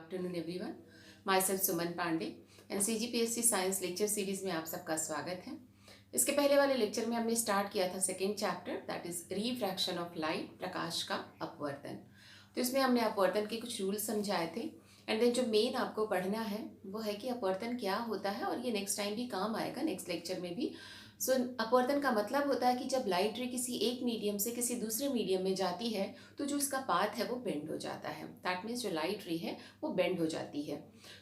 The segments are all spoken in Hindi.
Afternoon everyone. Myself Suman Pandey and CGPSC science lecture series में आप सबका स्वागत है। इसके पहले वाले लेक्चर में हमने स्टार्ट किया था second chapter, that is refraction of light, प्रकाश का अपवर्तन। तो इसमें हमने अपवर्तन के कुछ रूल्स समझाए थे एंड देन जो मेन आपको पढ़ना है वो है कि अपवर्तन क्या होता है, और ये नेक्स्ट टाइम भी काम आएगा, नेक्स्ट लेक्चर में भी। सो अपवर्तन का मतलब होता है कि जब लाइट रे किसी एक मीडियम से किसी दूसरे मीडियम में जाती है तो जो उसका पाथ है वो बेंड हो जाता है। दैट मीन्स जो लाइट रे है वो बेंड हो जाती है।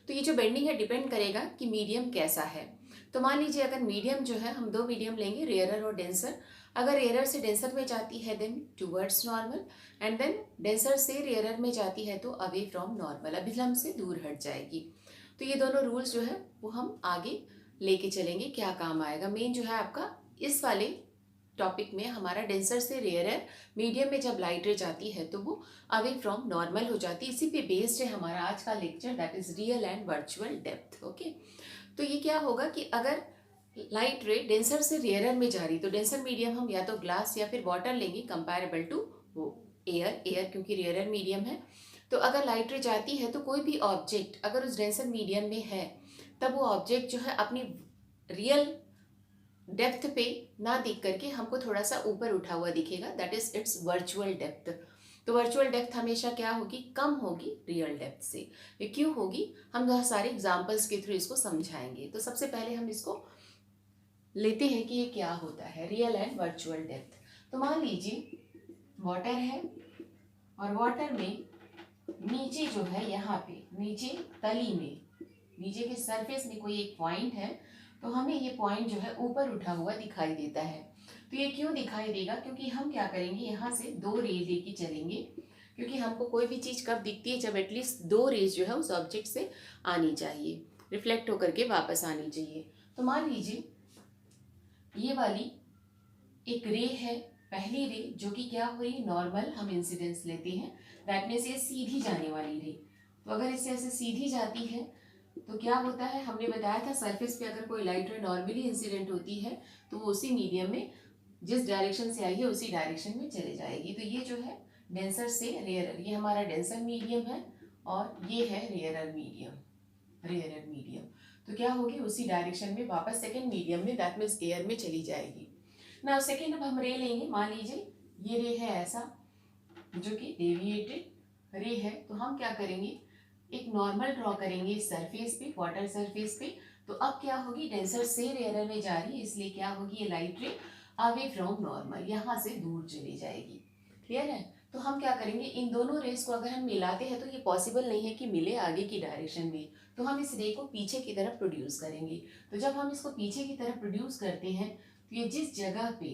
तो ये जो बेंडिंग है डिपेंड करेगा कि मीडियम कैसा है। तो मान लीजिए अगर मीडियम जो है, हम दो मीडियम लेंगे, रेयरर और डेंसर। अगर रेयरर से डेंसर में जाती है then towards normal, and then denser से रेयरर में जाती है तो अवे फ्रॉम नॉर्मल, अभिलंब से दूर हट जाएगी। तो ये दोनों रूल्स जो है वो हम आगे लेके चलेंगे, क्या काम आएगा। मेन जो है आपका इस वाले टॉपिक में हमारा डेंसर से रेयरर मीडियम में जब लाइट रे जाती है तो वो अवे फ्रॉम नॉर्मल हो जाती है। इसी पे बेस्ड है हमारा आज का lecture, that is real and virtual depth. Okay, तो ये क्या होगा कि अगर लाइट रे डेंसर से रेयरर में जा रही तो डेंसर मीडियम हम या तो ग्लास या फिर वाटर लेंगे, कंपेरेबल टू वो एयर क्योंकि रेयरर मीडियम है। तो अगर लाइट रे जाती है तो कोई भी ऑब्जेक्ट अगर उस डेंसर मीडियम में है तब वो ऑब्जेक्ट जो है अपनी रियल डेप्थ पे ना दिख करके हमको थोड़ा सा ऊपर उठा हुआ दिखेगा, that is it's virtual depth. तो वर्चुअल डेप्थ हमेशा क्या होगी, कम होगी रियल डेप्थ से। ये क्यों होगी, हम बहुत सारे एग्जांपल्स के थ्रू इसको समझाएंगे। तो सबसे पहले हम इसको लेते हैं कि ये क्या होता है, रियल एंड वर्चुअल डेप्थ। तो मान लीजिए वाटर है और वाटर में नीचे जो है, यहाँ पे नीचे तली में, नीचे के सरफेस में कोई एक पॉइंट है, तो हमें ये पॉइंट जो है ऊपर उठा हुआ दिखाई देता है। तो ये क्यों दिखाई देगा, क्योंकि हम क्या करेंगे, यहाँ से दो रेज लेके चलेंगे, क्योंकि हमको कोई भी चीज़ कब दिखती है, जब एटलीस्ट दो रेज जो है उस ऑब्जेक्ट से आनी चाहिए, रिफ्लेक्ट होकर के वापस आनी चाहिए। तो मान लीजिए ये वाली एक रे है, पहली रे, जो कि क्या हो रही, नॉर्मल हम इंसिडेंस लेते हैं, दैट मीन्स ये सीधी जाने वाली रे। तो अगर इससे ऐसे सीधी जाती है तो क्या होता है, हमने बताया था सरफेस पे अगर कोई लाइट रे नॉर्मली इंसिडेंट होती है तो वो उसी मीडियम में जिस डायरेक्शन से आई है उसी डायरेक्शन में चले जाएगी। तो ये जो है डेंसर से रेयरर, ये हमारा डेंसर मीडियम है और ये है रेयरर मीडियम। तो क्या होगी, उसी डायरेक्शन में वापस सेकेंड मीडियम में, दैट मीन्स एयर में चली जाएगी ना। सेकेंड अब हम रे लेंगे, मान लीजिए ये रे है ऐसा जो कि डेविएटेड रे है, तो हम क्या करेंगे, एक नॉर्मल ड्रॉ करेंगे इस सरफेस पे, वाटर सरफेस पे। तो अब क्या होगी, डेंसर से रेयरर में जा रही है, इसलिए क्या होगी, ये लाइट रे अवे फ्रॉम नॉर्मल, यहाँ से दूर चली जाएगी। क्लियर है। तो हम क्या करेंगे, इन दोनों रेस को अगर हम मिलाते हैं तो ये पॉसिबल नहीं है कि मिले आगे की डायरेक्शन में, तो हम इस रे को पीछे की तरफ प्रोड्यूस करेंगे। तो जब हम इसको पीछे की तरफ प्रोड्यूस करते हैं तो ये जिस जगह पे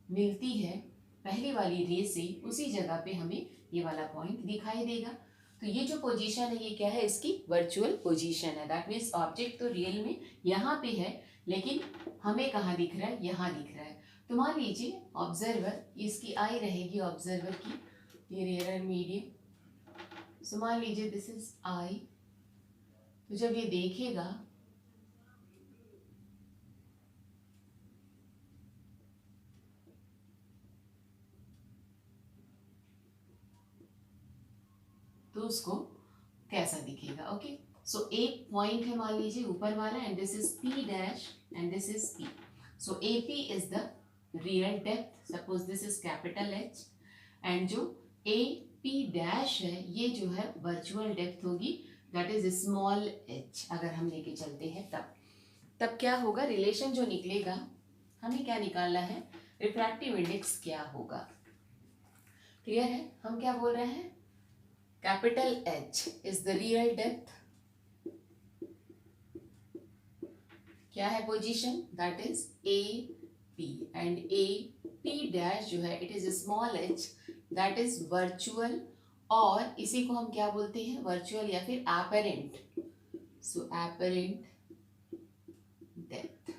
मिलती है पहली वाली रे से, उसी जगह पे हमें ये वाला पॉइंट दिखाई देगा। तो ये जो पोजीशन है ये क्या है, इसकी वर्चुअल पोजीशन है। दैट मीन्स ऑब्जेक्ट तो रियल में यहाँ पे है, लेकिन हमें कहाँ दिख रहा है, यहाँ दिख रहा है। तो मान लीजिए ऑब्जर्वर, इसकी आई रहेगी ऑब्जर्वर की, ये रेयरर मीडियम। सो मान लीजिए दिस इज आई। तो जब ये देखेगा तो उसको कैसा दिखेगा। ओके, सो एक पॉइंट है मान लीजिए ऊपर वाला, and this is P dash and this is P। So AP is the real depth, suppose this is capital H, and जो AP डैश है ये जो है वर्चुअल डेप्थ होगी, दैट इज स्मॉल h। अगर हम लेके चलते हैं तब क्या होगा, रिलेशन जो निकलेगा, हमें क्या निकालना है, रिफ्रैक्टिव इंडेक्स क्या होगा। क्लियर है, हम क्या बोल रहे हैं, capital H is the real depth, क्या है position, that is AP, and AP dash जो है it is small h, that is virtual, और इसी को हम क्या बोलते हैं, वर्चुअल या फिर एपरेंट। सो एपरेंट डेप्थ।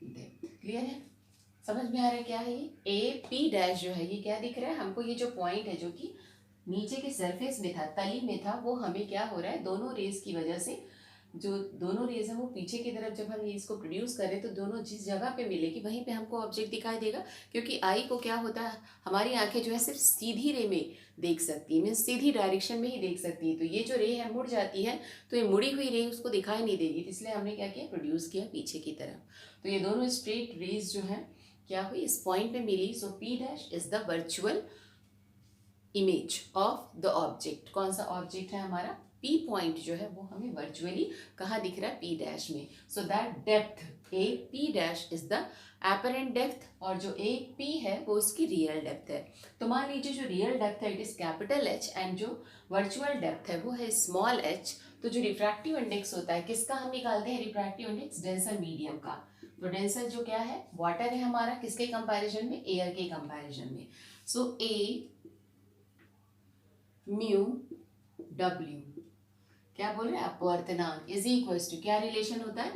क्लियर है, समझ में आ रहा है क्या है ये, AP डैश जो है ये क्या दिख रहा है हमको, ये जो पॉइंट है जो कि नीचे के सरफेस में था, तली में था, वो हमें क्या हो रहा है, दोनों रेस की वजह से, जो दोनों रेज है वो पीछे की तरफ जब हम ये इसको प्रोड्यूस करें तो दोनों जिस जगह पे मिलेगी वहीं पे हमको ऑब्जेक्ट दिखाई देगा। क्योंकि आई को क्या होता है, हमारी आंखें जो है सिर्फ सीधी रे में देख सकती है, मीन्स सीधी डायरेक्शन में ही देख सकती है। तो ये जो रे है मुड़ जाती है, तो ये मुड़ी हुई रे उसको दिखाई नहीं देगी, इसलिए हमने क्या किया, प्रोड्यूस किया पीछे की तरफ। तो ये दोनों स्ट्रेट रेज जो है क्या हुई, इस पॉइंट पे मिली। So P dash is the virtual image of the object. कौन सा ऑब्जेक्ट है हमारा, पी पॉइंट जो है वो हमें वर्चुअली कहाँ दिख रहा है, पी डैश में। So that depth A P dash is the apparent depth, और जो ए पी है वो उसकी रियल डेप्थ है। तो मान लीजिए जो रियल डेप्थ है it is capital H, and जो वर्चुअल डेप्थ है वो है स्मॉल एच। तो जो रिफ्रैक्टिव इंडेक्स होता है किसका हम निकालते हैं, रिफ्रैक्टिव इंडेक्स डेंसर मीडियम का। तो डेंसर जो क्या है, वाटर है हमारा, किसके कंपैरिजन में, एयर के कंपैरिजन में। सो ए म्यू डब्ल्यू क्या बोल रहे हैं, अपवर्तनांक इज इक्वल टू क्या रिलेशन होता है,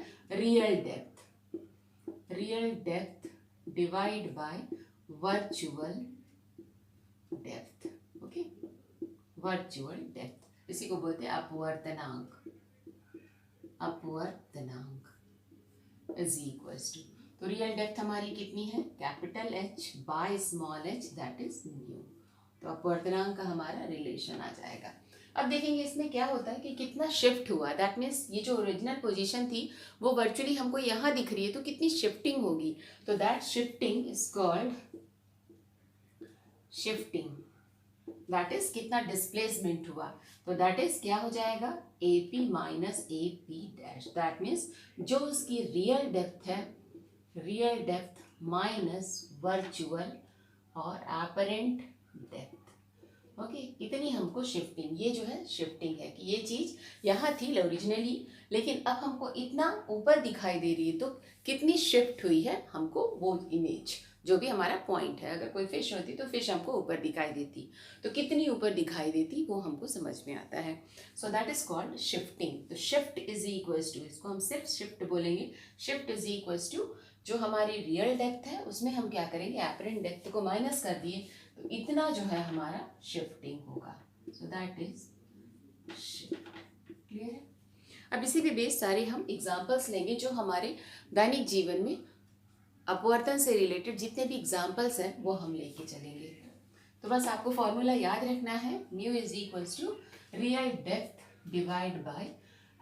real depth divide bye virtual depth. Okay, virtual depth इसी को बोलते हैं अपवर्तनांक इज इक्वल टू। तो रियल डेप्थ हमारी कितनी है, capital H by small H, that is mu. तो अपवर्तनांक का हमारा रिलेशन आ जाएगा। अब देखेंगे इसमें क्या होता है कि कितना शिफ्ट हुआ, दैट मीन्स ये जो ओरिजिनल पोजीशन थी वो वर्चुअली हमको यहाँ दिख रही है, तो कितनी शिफ्टिंग होगी। तो that shifting is called shifting, that is कितना डिस्प्लेसमेंट हुआ। तो दैट इज क्या हो जाएगा, A P minus A P dash, that means जो उसकी रियल डेप्थ है, रियल डेप्थ माइनस वर्चुअल और एपरेंट डेप्थ। ओके, इतनी हमको शिफ्टिंग, ये जो है शिफ्टिंग है कि ये चीज़ यहाँ थी ओरिजिनली, लेकिन अब हमको इतना ऊपर दिखाई दे रही है, तो कितनी शिफ्ट हुई है हमको वो इमेज, जो भी हमारा पॉइंट है। अगर कोई फिश होती तो फिश हमको ऊपर दिखाई देती, तो कितनी ऊपर दिखाई देती वो हमको समझ में आता है। सो दैट इज कॉल्ड शिफ्टिंग। तो शिफ्ट इज इक्वल्स टू, इसको हम सिर्फ शिफ्ट बोलेंगे, शिफ्ट इज इक्वल्स टू जो हमारी रियल डेप्थ है उसमें हम क्या करेंगे, एपरेंट डेप्थ को माइनस कर दिए, तो इतना जो है हमारा शिफ्टिंग होगा। सो दैट इज क्लियर है। अब इसी पे बेस सारे हम एग्जाम्पल्स लेंगे जो हमारे दैनिक जीवन में अपवर्तन से रिलेटेड जितने भी एग्जाम्पल्स हैं वो हम लेके चलेंगे। तो बस आपको फॉर्मूला याद रखना है, mu is equals to real depth divide by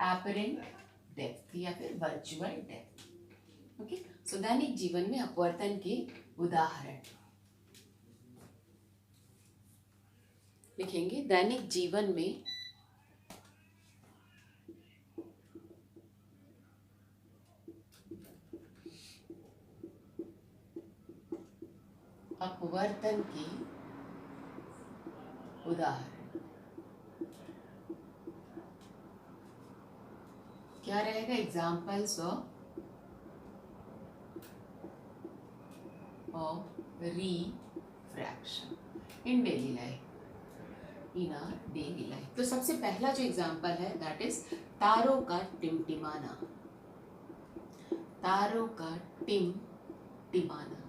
apparent depth या फिर वर्चुअल डेप्थ। ओके, सो दैनिक जीवन में अपवर्तन के उदाहरण लिखेंगे। दैनिक जीवन में अपवर्तन के उदाहरण क्या रहेगा, examples of refraction in daily life, in our daily life. तो सबसे पहला जो एग्जाम्पल है दैट इज तारों का टिमटिमाना। तारों का टिमटिमाना,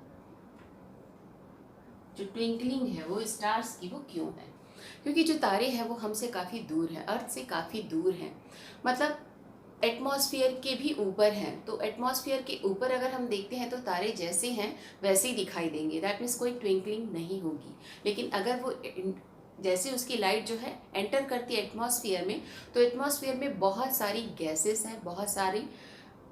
जो ट्विंकलिंग है वो स्टार्स की, वो क्यों है, क्योंकि जो तारे हैं वो हमसे काफ़ी दूर हैं, अर्थ से काफ़ी दूर हैं, मतलब एटमॉस्फेयर के भी ऊपर हैं। तो एटमॉस्फेयर के ऊपर अगर हम देखते हैं तो तारे जैसे हैं वैसे ही दिखाई देंगे, दैट मीन्स कोई ट्विंकलिंग नहीं होगी। लेकिन अगर वो जैसे उसकी लाइट जो है एंटर करती है एटमॉस्फेयर में, तो एटमॉस्फेयर में बहुत सारी गैसेस हैं, बहुत सारी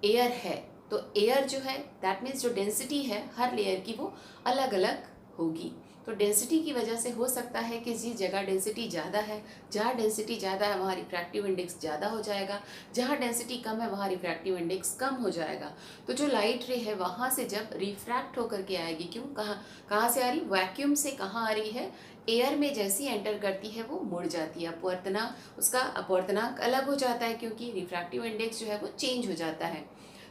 एयर है। तो एयर जो है दैट मीन्स जो डेंसिटी है हर लेयर की वो अलग अलग होगी। तो डेंसिटी की वजह से हो सकता है कि जिस जगह डेंसिटी ज़्यादा है, जहाँ डेंसिटी ज़्यादा है वहाँ रिफ्रैक्टिव इंडेक्स ज़्यादा हो जाएगा, जहाँ डेंसिटी कम है वहाँ रिफ्रैक्टिव इंडेक्स कम हो जाएगा। तो जो लाइट रे है वहाँ से जब रिफ्रैक्ट होकर के आएगी, क्यों, कहाँ से आ रही, वैक्यूम से कहाँ आ रही है, एयर में जैसी एंटर करती है वो मुड़ जाती है, अपवर्तनांक उसका अपवर्तनांक अलग हो जाता है, क्योंकि रिफ्रैक्टिव इंडेक्स जो है वो चेंज हो जाता है।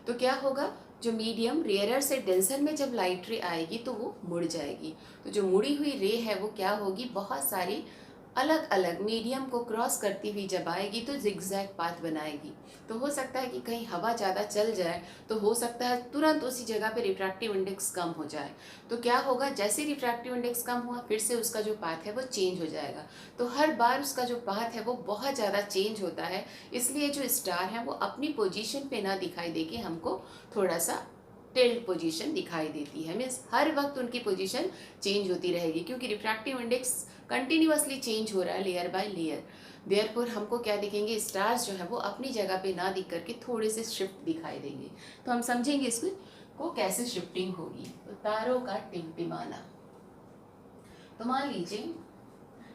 तो क्या होगा, जो मीडियम रेयरर से डेंसर में जब लाइट रे आएगी तो वो मुड़ जाएगी। तो जो मुड़ी हुई रे है वो क्या होगी, बहुत सारी अलग अलग मीडियम को क्रॉस करती हुई जब आएगी तो जिगजैग पाथ बनाएगी। तो हो सकता है कि कहीं हवा ज़्यादा चल जाए तो हो सकता है तुरंत उसी जगह पे रिफ्रैक्टिव इंडेक्स कम हो जाए। तो क्या होगा, जैसे रिफ्रैक्टिव इंडेक्स कम हुआ फिर से उसका जो पाथ है वो चेंज हो जाएगा। तो हर बार उसका जो पाथ है वो बहुत ज़्यादा चेंज होता है, इसलिए जो स्टार हैं वो अपनी पोजीशन पे ना दिखाई दे के हमको थोड़ा सा टिल्ट पोजीशन दिखाई देती है, मीन्स हर वक्त उनकी पोजीशन चेंज होती रहेगी क्योंकि रिफ्रैक्टिव इंडेक्स कंटिन्यूअसली चेंज हो रहा है लेयर बाय लेयर। देयरफॉर हमको क्या दिखेंगे, स्टार्स जो है वो अपनी जगह पे ना दिख करके थोड़े से शिफ्ट दिखाई देंगे। तो हम समझेंगे इसको कैसे शिफ्टिंग होगी। तो तारों का टिमटिमाना, तो मान लीजिए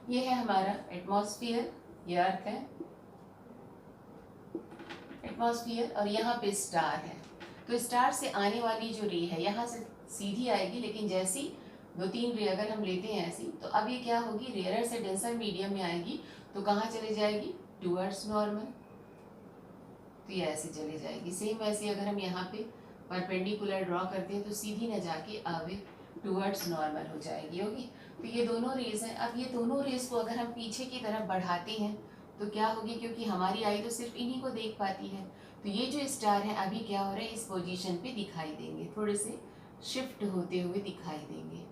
ये है हमारा एटमॉस्फेयर, ये अर्थ है एटमॉस्फेयर, और यहाँ पे स्टार है। तो स्टार से आने वाली जो रे है यहाँ से सीधी आएगी, लेकिन जैसी 2-3 रे अगर हम लेते हैं ऐसी, तो अब ये क्या होगी, रेयर से डेंसर मीडियम में आएगी तो कहाँ चले जाएगी, टूवर्ड्स नॉर्मल। तो ये ऐसे चले जाएगी। सेम वैसे अगर हम यहाँ पे परपेंडिकुलर ड्रॉ करते हैं तो सीधी न जाके अवे टूवर्ड्स नॉर्मल हो जाएगी। ओके, तो ये दोनों रेज हैं। अब ये दोनों रेज को अगर हम पीछे की तरफ बढ़ाते हैं तो क्या होगी, क्योंकि हमारी आई तो सिर्फ इन्हीं को देख पाती है, तो ये जो स्टार है अभी क्या हो रहा है, इस पोजीशन पे दिखाई देंगे, थोड़े से शिफ्ट होते हुए दिखाई देंगे।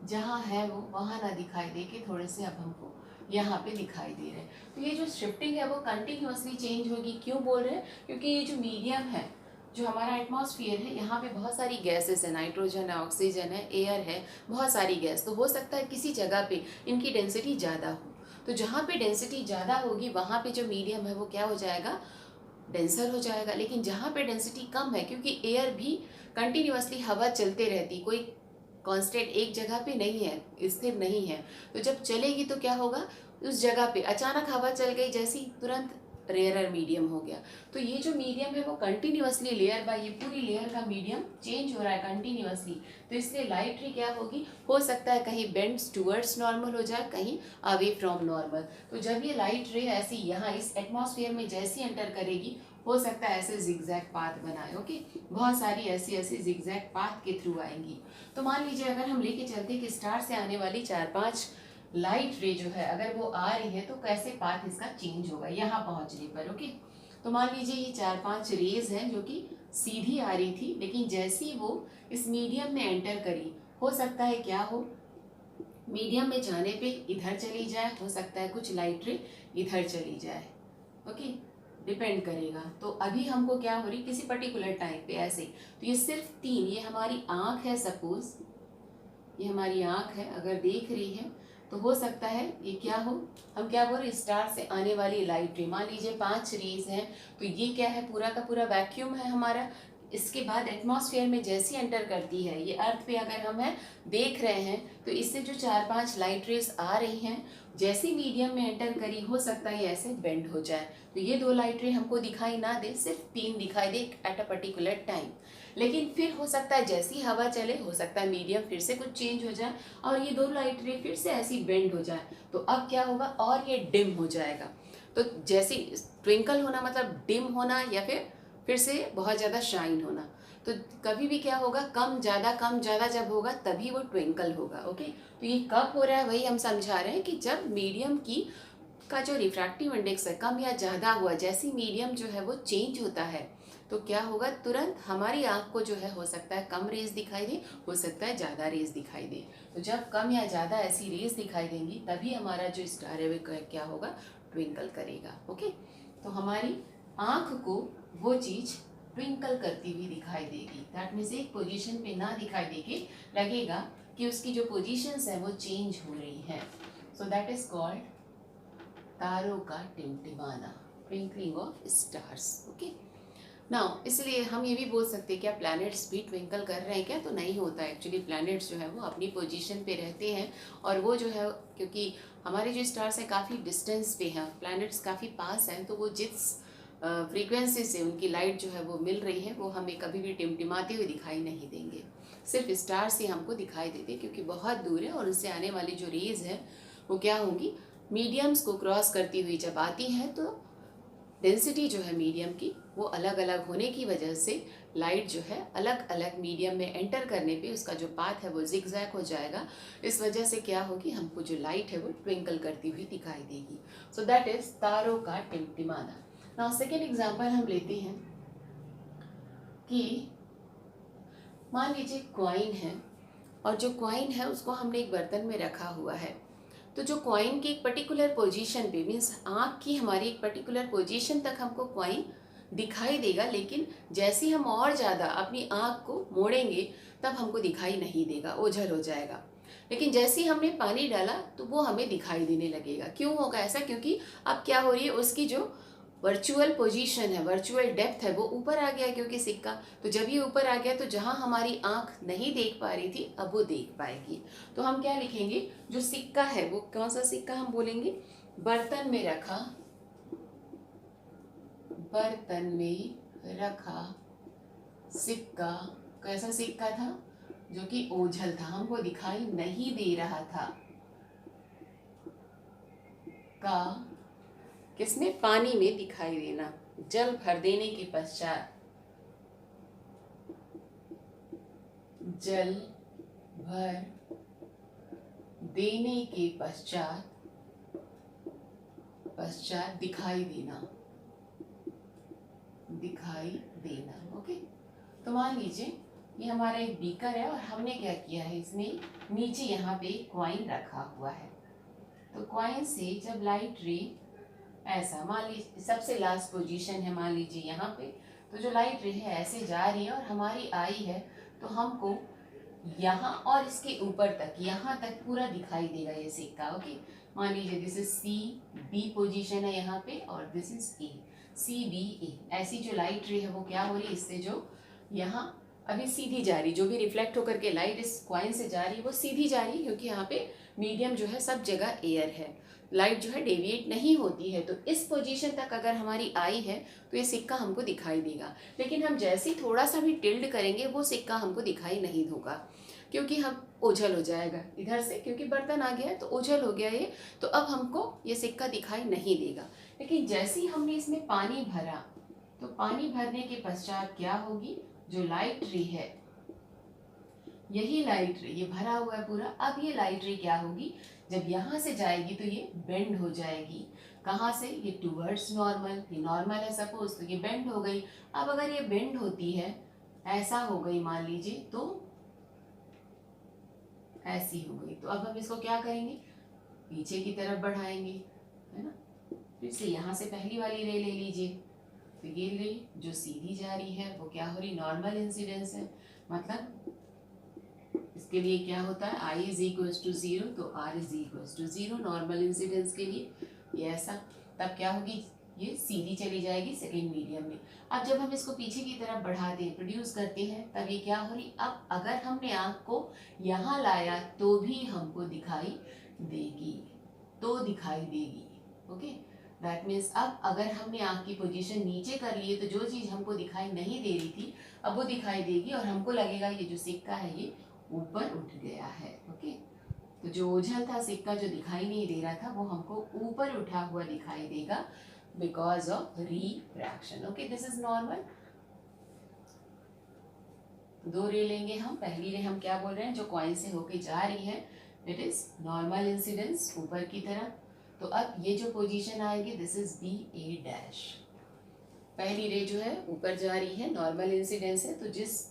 जहाँ है वो वहाँ ना दिखाई दे के थोड़े से अब हमको यहाँ पे दिखाई दे रहे हैं। तो ये जो शिफ्टिंग है वो कंटिन्यूअसली चेंज होगी। क्यों बोल रहे हैं, क्योंकि ये जो मीडियम है, जो हमारा एटमॉस्फेयर है, यहाँ पे बहुत सारी गैसेस है, नाइट्रोजन है, ऑक्सीजन है, एयर है, बहुत सारी गैस। तो हो सकता है किसी जगह पे इनकी डेंसिटी ज़्यादा हो, तो जहाँ पे डेंसिटी ज़्यादा होगी वहाँ पे जो मीडियम है वो क्या हो जाएगा, डेंसर हो जाएगा। लेकिन जहाँ पे डेंसिटी कम है, क्योंकि एयर भी कंटिन्यूअसली हवा चलते रहती, कोई कांस्टेंट एक जगह पे नहीं है, स्थिर नहीं है, तो जब चलेगी तो क्या होगा, उस जगह पे अचानक हवा चल गई जैसी, तुरंत रेयरर मीडियम हो गया। तो ये जो मीडियम है वो कंटिन्यूअसली लेयर बाय ये पूरी लेयर का मीडियम चेंज हो रहा है कंटिन्यूअसली, तो इसलिए लाइट रे क्या होगी, हो सकता है कहीं बेंड्स टूवर्ड्स नॉर्मल हो जाए, कहीं अवे फ्रॉम नॉर्मल। तो जब ये लाइट रे ऐसी यहाँ इस एटमॉस्फेयर में जैसी एंटर करेगी, हो सकता है ऐसे जिगजैग पाथ बनाए। ओके, बहुत सारी ऐसी ऐसी जिगजैग पाथ के थ्रू आएंगी। तो मान लीजिए अगर हम लेके चलते कि स्टार से आने वाली 4-5 लाइट रे जो है अगर वो आ रही है तो कैसे पाथ इसका चेंज होगा यहाँ पहुँचने पर। ओके, तो मान लीजिए ये 4-5 रेज हैं जो कि सीधी आ रही थी, लेकिन जैसी वो इस मीडियम में एंटर करी, हो सकता है क्या हो, मीडियम में जाने पे इधर चली जाए, हो सकता है कुछ लाइट रे इधर चली जाए। ओके, डिपेंड करेगा। तो अभी हमको क्या हो रही, किसी पर्टिकुलर टाइम पे ऐसे, तो ये सिर्फ 3, ये हमारी आँख है, सपोज ये हमारी आँख है, अगर देख रही है तो हो सकता है ये क्या हो, हम क्या बोल रहे, स्टार से आने वाली लाइट रे, मान लीजिए 5 रेज हैं, तो ये क्या है, पूरा का पूरा वैक्यूम है हमारा। इसके बाद एटमॉस्फेयर में जैसी एंटर करती है, ये अर्थ पे अगर हम है देख रहे हैं, तो इससे जो 4-5 लाइट रेज आ रही हैं, जैसी मीडियम में एंटर करी, हो सकता है ये ऐसे बेंड हो जाए, तो ये 2 लाइट रे हमको दिखाई ना दे, सिर्फ 3 दिखाई दे एट अ पर्टिकुलर टाइम। लेकिन फिर हो सकता है जैसी हवा चले, हो सकता है मीडियम फिर से कुछ चेंज हो जाए और ये 2 लाइट रे फिर से ऐसी बेंड हो जाए, तो अब क्या होगा, और ये डिम हो जाएगा। तो जैसी ट्विंकल होना मतलब डिम होना, या फिर से बहुत ज़्यादा शाइन होना। तो कभी भी क्या होगा, कम ज़्यादा जब होगा तभी वो ट्विंकल होगा। ओके, तो ये कब हो रहा है वही हम समझा रहे हैं कि जब मीडियम का जो रिफ्रैक्टिव इंडेक्स है कम या ज़्यादा हुआ, जैसी मीडियम जो है वो चेंज होता है, तो क्या होगा, तुरंत हमारी आँख को जो है हो सकता है कम रेज दिखाई दे, हो सकता है ज़्यादा रेज दिखाई दे। तो जब कम या ज़्यादा ऐसी रेज दिखाई देंगी तभी हमारा जो स्टार है वो क्या होगा, ट्विंकल करेगा। ओके, तो हमारी आँख को वो चीज़ ट्विंकल करती हुई दिखाई देगी। दैट मीन्स एक पोजीशन पे ना दिखाई देगी, लगेगा कि उसकी जो पोजीशंस है वो चेंज हो रही हैं। सो दैट इज कॉल्ड तारों का टिमटिमाना, twinkling of stars. Okay, now इसलिए हम ये भी बोल सकते हैं क्या प्लैनेट्स भी ट्विंकल कर रहे हैं क्या, तो नहीं होता है। एक्चुअली प्लैनेट्स जो है वो अपनी पोजीशन पे रहते हैं, और वो जो है, क्योंकि हमारे जो स्टार्स हैं काफ़ी डिस्टेंस पे हैं, प्लैनेट्स काफ़ी पास हैं, तो वो जिस फ्रीक्वेंसी से उनकी लाइट जो है वो मिल रही है, वो हमें कभी भी टिमटिमाते हुए दिखाई नहीं देंगे। सिर्फ स्टार से हमको दिखाई देते क्योंकि बहुत दूर है, और उससे आने वाली जो रेज है वो क्या होंगी, मीडियम्स को क्रॉस करती हुई जब आती हैं, तो डेंसिटी जो है मीडियम की वो अलग अलग होने की वजह से लाइट जो है अलग अलग मीडियम में एंटर करने पे उसका जो पाथ है वो जिगजैग हो जाएगा। इस वजह से क्या होगी, हमको जो लाइट है वो ट्विंकल करती हुई दिखाई देगी। सो दैट इज तारों का टिमटिमाना। नाउ सेकेंड एग्जाम्पल हम लेते हैं कि मान लीजिए कॉइन है, और जो कॉइन है उसको हमने एक बर्तन में रखा हुआ है, तो जो कॉइन की एक पर्टिकुलर पोजीशन पे, मीन्स आँख की हमारी एक पर्टिकुलर पोजीशन तक हमको कॉइन दिखाई देगा, लेकिन जैसे हम और ज़्यादा अपनी आँख को मोड़ेंगे तब हमको दिखाई नहीं देगा, ओझल हो जाएगा। लेकिन जैसे ही हमने पानी डाला तो वो हमें दिखाई देने लगेगा। क्यों होगा ऐसा? क्योंकि अब क्या हो रही है, उसकी जो वर्चुअल पोजीशन है, वर्चुअल डेप्थ है, वो ऊपर आ गया क्योंकि सिक्का। तो जब ये ऊपर आ गया तो जहाँ हमारी आँख नहीं देख पा रही थी अब वो देख पाएगी। तो हम क्या लिखेंगे, जो सिक्का है वो कौन सा सिक्का हम बोलेंगे, बर्तन में रखा, बर्तन में रखा सिक्का। कैसा सिक्का था? जो कि ओझल था, हमको दिखाई नहीं दे रहा था। का किसमें? पानी में दिखाई देना। जल भर देने के पश्चात, जल भर देने के पश्चात दिखाई देना, दिखाई देना। ओके, तो मान लीजिए ये हमारा एक बीकर है और हमने क्या किया है, इसमें नीचे यहाँ पे कॉइन रखा हुआ है। तो कॉइन से जब लाइट रे ऐसा, मान लीजिए सबसे लास्ट पोजीशन है, मान लीजिए यहाँ पे, तो जो लाइट रे है ऐसे जा रही है और हमारी आई है, तो हमको यहाँ और इसके ऊपर तक, यहाँ तक पूरा दिखाई देगा ये सिक्का। ओके, मान लीजिए this is C B position है यहाँ पे और this is A, C B A. ऐसी जो लाइट रे है वो क्या हो रही है, इससे जो यहाँ अभी सीधी जा रही, जो भी रिफ्लेक्ट होकर के लाइट इस कॉइन से जा रही है वो सीधी जा रही है, क्योंकि यहाँ पे मीडियम जो है सब जगह एयर है, लाइट जो है डेविएट नहीं होती है। तो इस पोजीशन तक अगर हमारी आई है तो ये सिक्का हमको दिखाई देगा। लेकिन हम जैसे ही थोड़ा सा भी टिल्ड करेंगे वो सिक्का हमको दिखाई नहीं होगा, क्योंकि हम ओझल हो जाएगा इधर से, क्योंकि बर्तन आ गया है तो ओझल हो गया ये, तो अब हमको ये सिक्का दिखाई नहीं देगा। लेकिन जैसे ही हमने इसमें पानी भरा, तो पानी भरने के पश्चात क्या होगी, जो लाइट रे है, यही लाइट रे, ये भरा हुआ है पूरा, अब ये लाइट रे क्या होगी, जब यहाँ से जाएगी तो ये बेंड हो जाएगी। कहाँ से? ये टूवर्ड्स नॉर्मल, ये नॉर्मल है सपोज, तो ये बेंड हो गई। अब अगर ये बेंड होती है, ऐसा हो गई मान लीजिए, तो ऐसी हो गई, तो अब हम इसको क्या करेंगे, पीछे की तरफ बढ़ाएंगे, है ना। फिर से यहाँ से पहली वाली रे ले लीजिए, तो ये रे जो सीधी जा रही है वो क्या हो रही, नॉर्मल इंसिडेंस है। मतलब इसके लिए क्या होता है, I इज इक्वल्स टू 0, तो R is equals to 0 normal incidence के लिए, ये ऐसा। तब क्या होगी, ये सीधी चली जाएगी सेकेंड मीडियम में। अब जब हम इसको पीछे की तरफ बढ़ाते हैं, प्रोड्यूस करते हैं, तब ये क्या हो रही, अब अगर हमने आँख को यहाँ लाया तो भी हमको दिखाई देगी, तो दिखाई देगी। ओके, दैट मीन्स अब अगर हमने आँख की पोजीशन नीचे कर ली है तो जो चीज़ हमको दिखाई नहीं दे रही थी अब वो दिखाई देगी और हमको लगेगा ये जो सिक्का है ये ऊपर उठ गया है। ओके, तो जो ओझल था सिक्का, जो दिखाई नहीं दे रहा था, वो हमको ऊपर उठा हुआ दिखाई देगा because of refraction. Okay, this is normal. दो रे लेंगे हम, पहली रे हम क्या बोल रहे हैं, जो कॉइन से होके जा रही है, इट इज नॉर्मल इंसिडेंस ऊपर की तरफ। तो अब ये जो पोजीशन आएगी, this is B A dash. पहली रे जो है ऊपर जा रही है, नॉर्मल इंसिडेंस है, तो जिस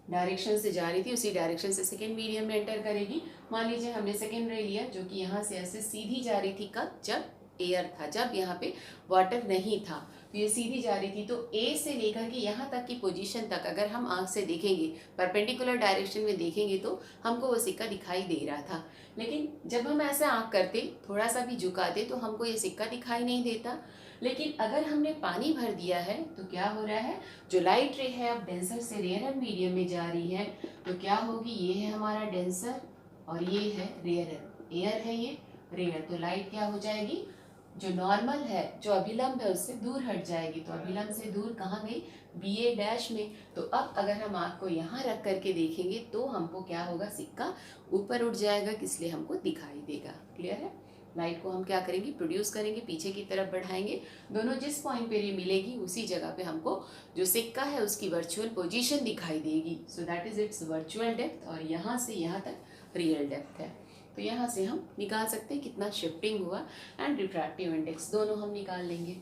डायरेक्शन से जा रही थी उसी डायरेक्शन से सेकेंड मीडियम में एंटर करेगी। मान लीजिए हमने सेकेंड रे लिया जो कि यहाँ से ऐसे सीधी जा रही थी, कब, जब एयर था, जब यहाँ पे वाटर नहीं था, तो ये सीधी जा रही थी। तो ए से लेकर के यहाँ तक की पोजीशन तक अगर हम आँख से देखेंगे, परपेंडिकुलर डायरेक्शन में देखेंगे, तो हमको वो सिक्का दिखाई दे रहा था। लेकिन जब हम ऐसे आँख करते, थोड़ा सा भी झुकाते, तो हमको ये सिक्का दिखाई नहीं देता। लेकिन अगर हमने पानी भर दिया है तो क्या हो रहा है, जो लाइट रे है अब डेंसर से रेयर मीडियम में जा रही है, तो क्या होगी, ये है हमारा डेंसर और ये है रेयर, एयर है ये रेयर, तो लाइट क्या हो जाएगी, जो नॉर्मल है, जो अभिलंब है उससे दूर हट जाएगी। तो अभिलंब से दूर कहाँ गई, बी ए डैश में। तो अब अगर हम आँख को यहाँ रख करके देखेंगे तो हमको क्या होगा, सिक्का ऊपर उठ जाएगा, इसलिए हमको दिखाई देगा। क्लियर है। लाइट को हम क्या करेंगे, प्रोड्यूस करेंगे, पीछे की तरफ बढ़ाएंगे, दोनों जिस पॉइंट पे ये मिलेगी उसी जगह पे हमको जो सिक्का है उसकी वर्चुअल पोजीशन दिखाई देगी। सो that is it's virtual depth, और यहाँ से यहाँ तक रियल डेप्थ है। तो यहाँ से हम निकाल सकते हैं कितना शिफ्टिंग हुआ एंड रिफ्रैक्टिव इंडेक्स, दोनों हम निकाल लेंगे।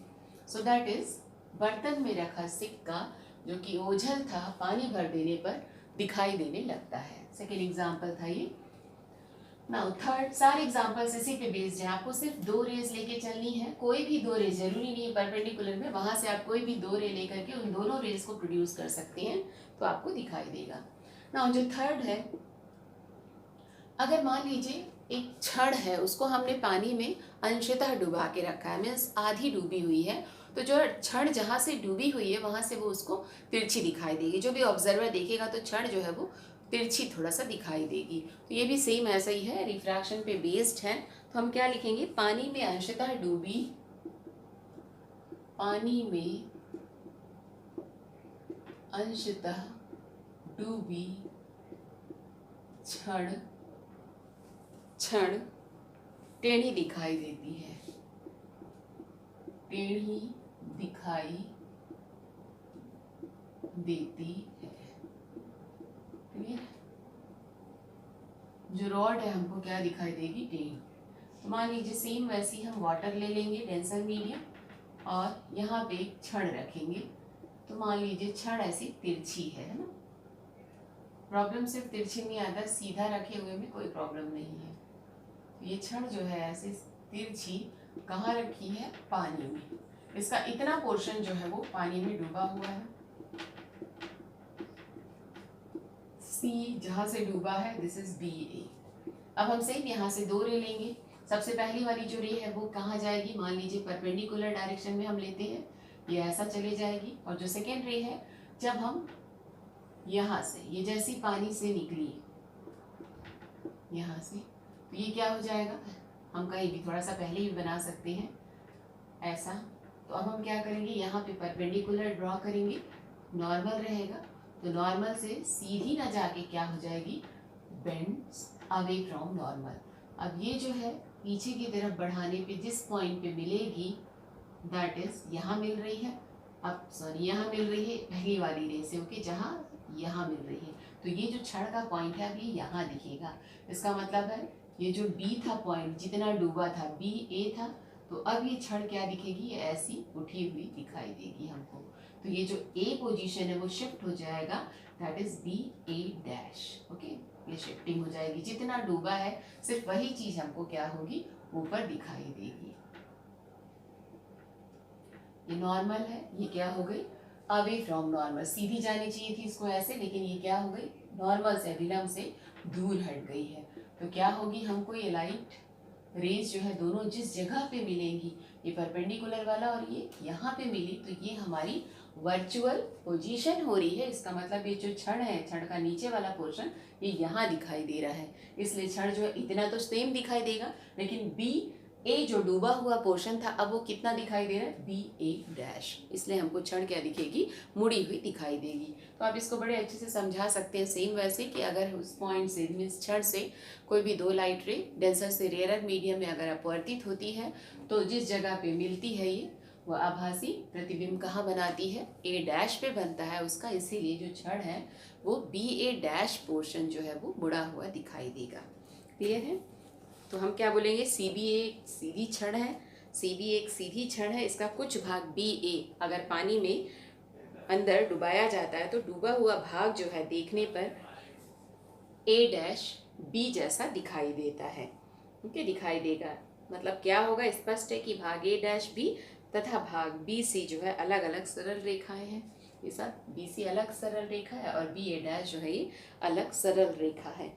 सो दैट इज बर्तन में रखा सिक्का जो कि ओझल था, पानी भर देने पर दिखाई देने लगता है। सेकेंड एग्जाम्पल था ये, नाउ थर्ड, सारे एग्जांपल्स इसी पे बेस्ड है। आपको सिर्फ 2 रेज लेके चलनी है, कोई भी 2 रेज, जरूरी नहीं है परपेंडिकुलर में, वहां से आप कोई भी 2 रे लेकर के उन दोनों रेज को प्रोड्यूस कर सकते हैं, तो आपको दिखाई देगा। नाउ जो थर्ड है, अगर मान लीजिए एक छड़ है, उसको हमने पानी में अंशतः डुबा के रखा है, मीन्स आधी डूबी हुई है, तो जो छड़ जहाँ से डूबी हुई है वहाँ से वो उसको तिरछी दिखाई देगी। जो भी ऑब्जर्वर देखेगा तो छड़ जो है वो तिरछी थोड़ा सा दिखाई देगी। तो ये भी सेम ऐसा ही है, रिफ्रैक्शन पे बेस्ड है। तो हम क्या लिखेंगे, पानी में अंशतः डूबी, पानी में अंशतः डूबी क्षण टेढ़ी दिखाई देती है, टेढ़ी दिखाई देती है। क्लियर? जो रॉड है हमको क्या दिखाई देगी, टेढ़ी। तो मान लीजिए सेम वैसे ही हम वाटर ले लेंगे, डेंसर मीडियम, और यहाँ पे एक छड़ रखेंगे। तो मान लीजिए छड़ ऐसी तिरछी है ना। प्रॉब्लम सिर्फ तिरछी नहीं आता, सीधा रखे हुए में कोई प्रॉब्लम नहीं है। ये छड़ जो है ऐसे तिरछी कहाँ रखी है, पानी में। इसका इतना पोर्शन जो है वो पानी में डूबा हुआ है, सी जहां से डूबा है, दिस इज बी ए। अब हम सेम यहाँ से 2 रे लेंगे। सबसे पहली वाली जो रे है वो कहाँ जाएगी, मान लीजिए परपेंडिकुलर डायरेक्शन में हम लेते हैं, ये ऐसा चले जाएगी। और जो सेकेंड रे है, जब हम यहाँ से, ये जैसी पानी से निकली यहाँ से, तो ये क्या हो जाएगा, हम कहीं भी थोड़ा सा पहले भी बना सकते हैं ऐसा। तो अब हम क्या करेंगे, यहाँ पे परपेंडिकुलर ड्रॉ करेंगे, नॉर्मल रहेगा, तो नॉर्मल से सीधी ना जाके क्या हो जाएगी, बेंड्स अवे फ्रॉम नॉर्मल। अब ये जो है पीछे की तरफ बढ़ाने पे जिस पॉइंट पे मिलेगी, दैट इज यहाँ मिल रही है, अब सॉरी यहाँ मिल रही है पहली वाली रे से, ओके, जहाँ यहाँ मिल रही है। तो ये जो छड़ का पॉइंट है अब ये यहाँ दिखेगा। इसका मतलब है ये जो बी था पॉइंट, जितना डूबा था, बी ए था, तो अब ये छड़ क्या दिखेगी, ऐसी उठी हुई दिखाई देगी हमको। तो ये जो ए पोजीशन है वो शिफ्ट हो जाएगा, that is B A dash, okay. ये शिफ्टिंग हो जाएगी, जितना डूबा है सिर्फ वही चीज हमको क्या होगी, ऊपर दिखाई देगी। ये नॉर्मल है, ये क्या हो गई, अवे फ्रॉम नॉर्मल। सीधी जानी चाहिए थी इसको ऐसे, लेकिन ये क्या हो गई, नॉर्मल से, विलंब से दूर हट गई है। तो क्या होगी, हमको ये लाइट रेज जो है दोनों जिस जगह पे मिलेंगी, ये परपेंडिकुलर वाला और ये यहाँ पे मिली, तो ये हमारी वर्चुअल पोजीशन हो रही है। इसका मतलब ये जो छड़ है, छड़ का नीचे वाला पोर्शन ये यहाँ दिखाई दे रहा है, इसलिए छड़ जो है इतना तो सेम दिखाई देगा, लेकिन बी ए जो डूबा हुआ पोर्शन था अब वो कितना दिखाई दे रहा है, बी ए डैश। इसलिए हमको छड़ क्या दिखेगी, मुड़ी हुई दिखाई देगी। तो आप इसको बड़े अच्छे से समझा सकते हैं, सेम वैसे कि अगर उस पॉइंट से, मीन्स छड़ से कोई भी 2 लाइट रे डेंसर से रेयर मीडियम में अगर अपवर्तित होती है, तो जिस जगह पे मिलती है ये, वह आभासी प्रतिबिंब कहाँ बनाती है, ए डैश पे बनता है उसका। इसीलिए जो छड़ है वो बी ए डैश पोर्शन जो है वो मुड़ा हुआ दिखाई देगा। क्लियर है? तो हम क्या बोलेंगे, सी बी एक सीधी छड़ है, सी बी एक सीधी छड़ है, इसका कुछ भाग बी ए अगर पानी में अंदर डुबाया जाता है तो डूबा हुआ भाग जो है देखने पर ए डैश बी जैसा दिखाई देता है, ओके, दिखाई देगा। मतलब क्या होगा, स्पष्ट है कि भाग ए डैश बी तथा भाग बी सी जो है अलग अलग सरल रेखाएं हैं। ये सब बी सी अलग सरल रेखा है और बी ए डैश जो है ये अलग सरल रेखा है।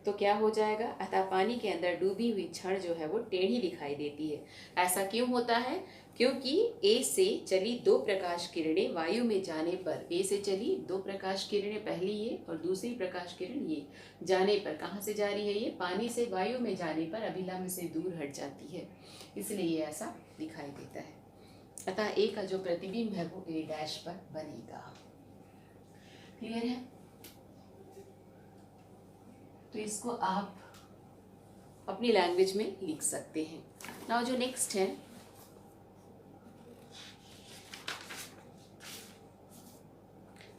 तो क्या हो जाएगा, अतः पानी के अंदर डूबी हुई छड़ जो है वो टेढ़ी दिखाई देती है। ऐसा क्यों होता है, क्योंकि ए से चली 2 प्रकाश किरणें वायु में जाने पर, ए से चली 2 प्रकाश किरणें, पहली ये और दूसरी प्रकाश किरण ये, जाने पर कहाँ से जा रही है, ये पानी से वायु में जाने पर अभिलंब से दूर हट जाती है, इसलिए ये ऐसा दिखाई देता है। अतः ए का जो प्रतिबिंब है वो ए डैश पर बनेगा। क्लियर है? तो इसको आप अपनी लैंग्वेज में लिख सकते हैं। नाउ जो नेक्स्ट है,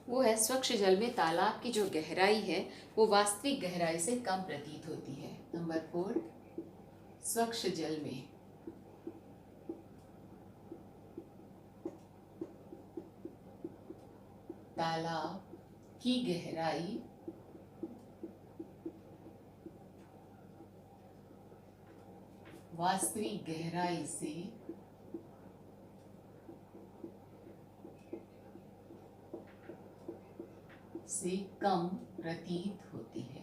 वो है स्वच्छ जल में तालाब की जो गहराई है वो वास्तविक गहराई से कम प्रतीत होती है। नंबर 4, स्वच्छ जल में तालाब की गहराई वास्तविक गहराई से कम प्रतीत होती है।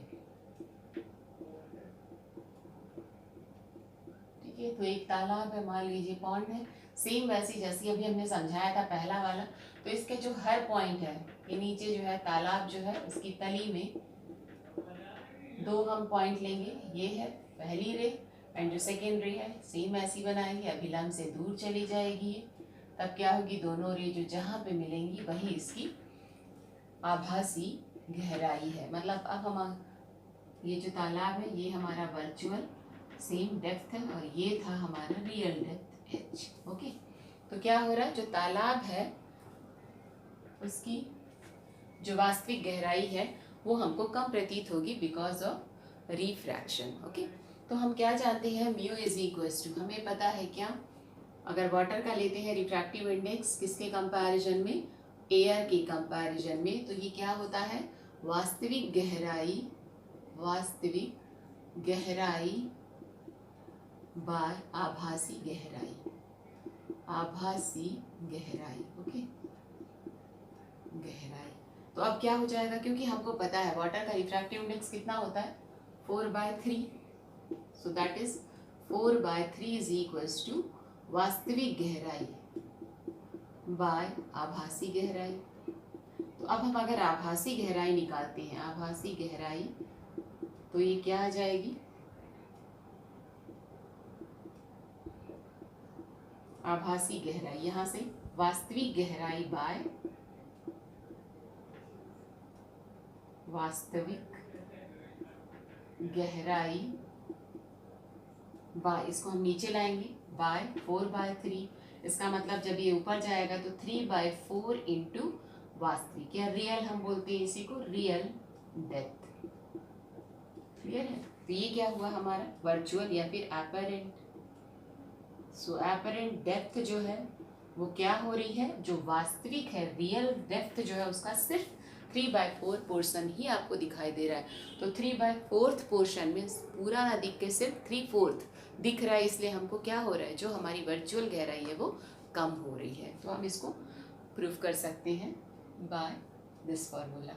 ठीक है, तो एक तालाब है, मान लीजिए पॉन्ड है, सेम वैसी जैसी अभी हमने समझाया था पहला वाला। तो इसके जो हर पॉइंट है, ये नीचे जो है तालाब जो है उसकी तली में दो हम पॉइंट लेंगे, ये है पहली रे एंड जो सेकेंड रे है सेम ऐसी बनाएंगे, अभिलंब से दूर चली जाएगी ये, तब क्या होगी, दोनों रे जो जहाँ पे मिलेंगी वही इसकी आभासी गहराई है। मतलब अब हम ये जो तालाब है ये हमारा वर्चुअल सेम डेप्थ है और ये था हमारा रियल डेप्थ एच। ओके, तो क्या हो रहा है, जो तालाब है उसकी जो वास्तविक गहराई है वो हमको कम प्रतीत होगी बिकॉज ऑफ रिफ्रैक्शन। ओके, तो हम क्या जानते हैं, म्यू इज इक्वल्स टू, हमें पता है क्या, अगर वाटर का लेते हैं रिफ्रैक्टिव इंडेक्स किसके कंपैरिजन में, एयर के कंपैरिजन में, तो ये क्या होता है, वास्तविक गहराई बाय आभासी गहराई, आभासी गहराई। ओके, गहराई। तो अब क्या हो जाएगा, क्योंकि हमको पता है वाटर का रिफ्रैक्टिव इंडेक्स कितना होता है, 4/3, so that is 4/3 is equals to वास्तविक गहराई बाय आभासी गहराई। तो अब हम अगर आभासी गहराई निकालते हैं, आभासी गहराई, तो ये क्या आ जाएगी, आभासी गहराई, यहाँ से वास्तविक गहराई बाय वास्तविक गहराई बाय, इसको हम नीचे लाएंगे बाय 4/3, इसका मतलब जब ये ऊपर जाएगा तो 3/4 इंटू वास्तविक या रियल, हम बोलते हैं इसी को रियल डेप्थ। क्लियर है, तो ये क्या हुआ हमारा वर्चुअल या फिर एपरेंट। सो एपरेंट डेप्थ जो है वो क्या हो रही है, जो वास्तविक है रियल डेप्थ जो है उसका सिर्फ 3/4 पोर्शन ही आपको दिखाई दे रहा है। तो 3/4 पोर्शन में पूरा ना दिख के सिर्फ 3/4 दिख रहा है, इसलिए हमको क्या हो रहा है, जो हमारी वर्चुअल गहराई है वो कम हो रही है। तो हम इसको प्रूफ कर सकते हैं बाय दिस फॉर्मूला।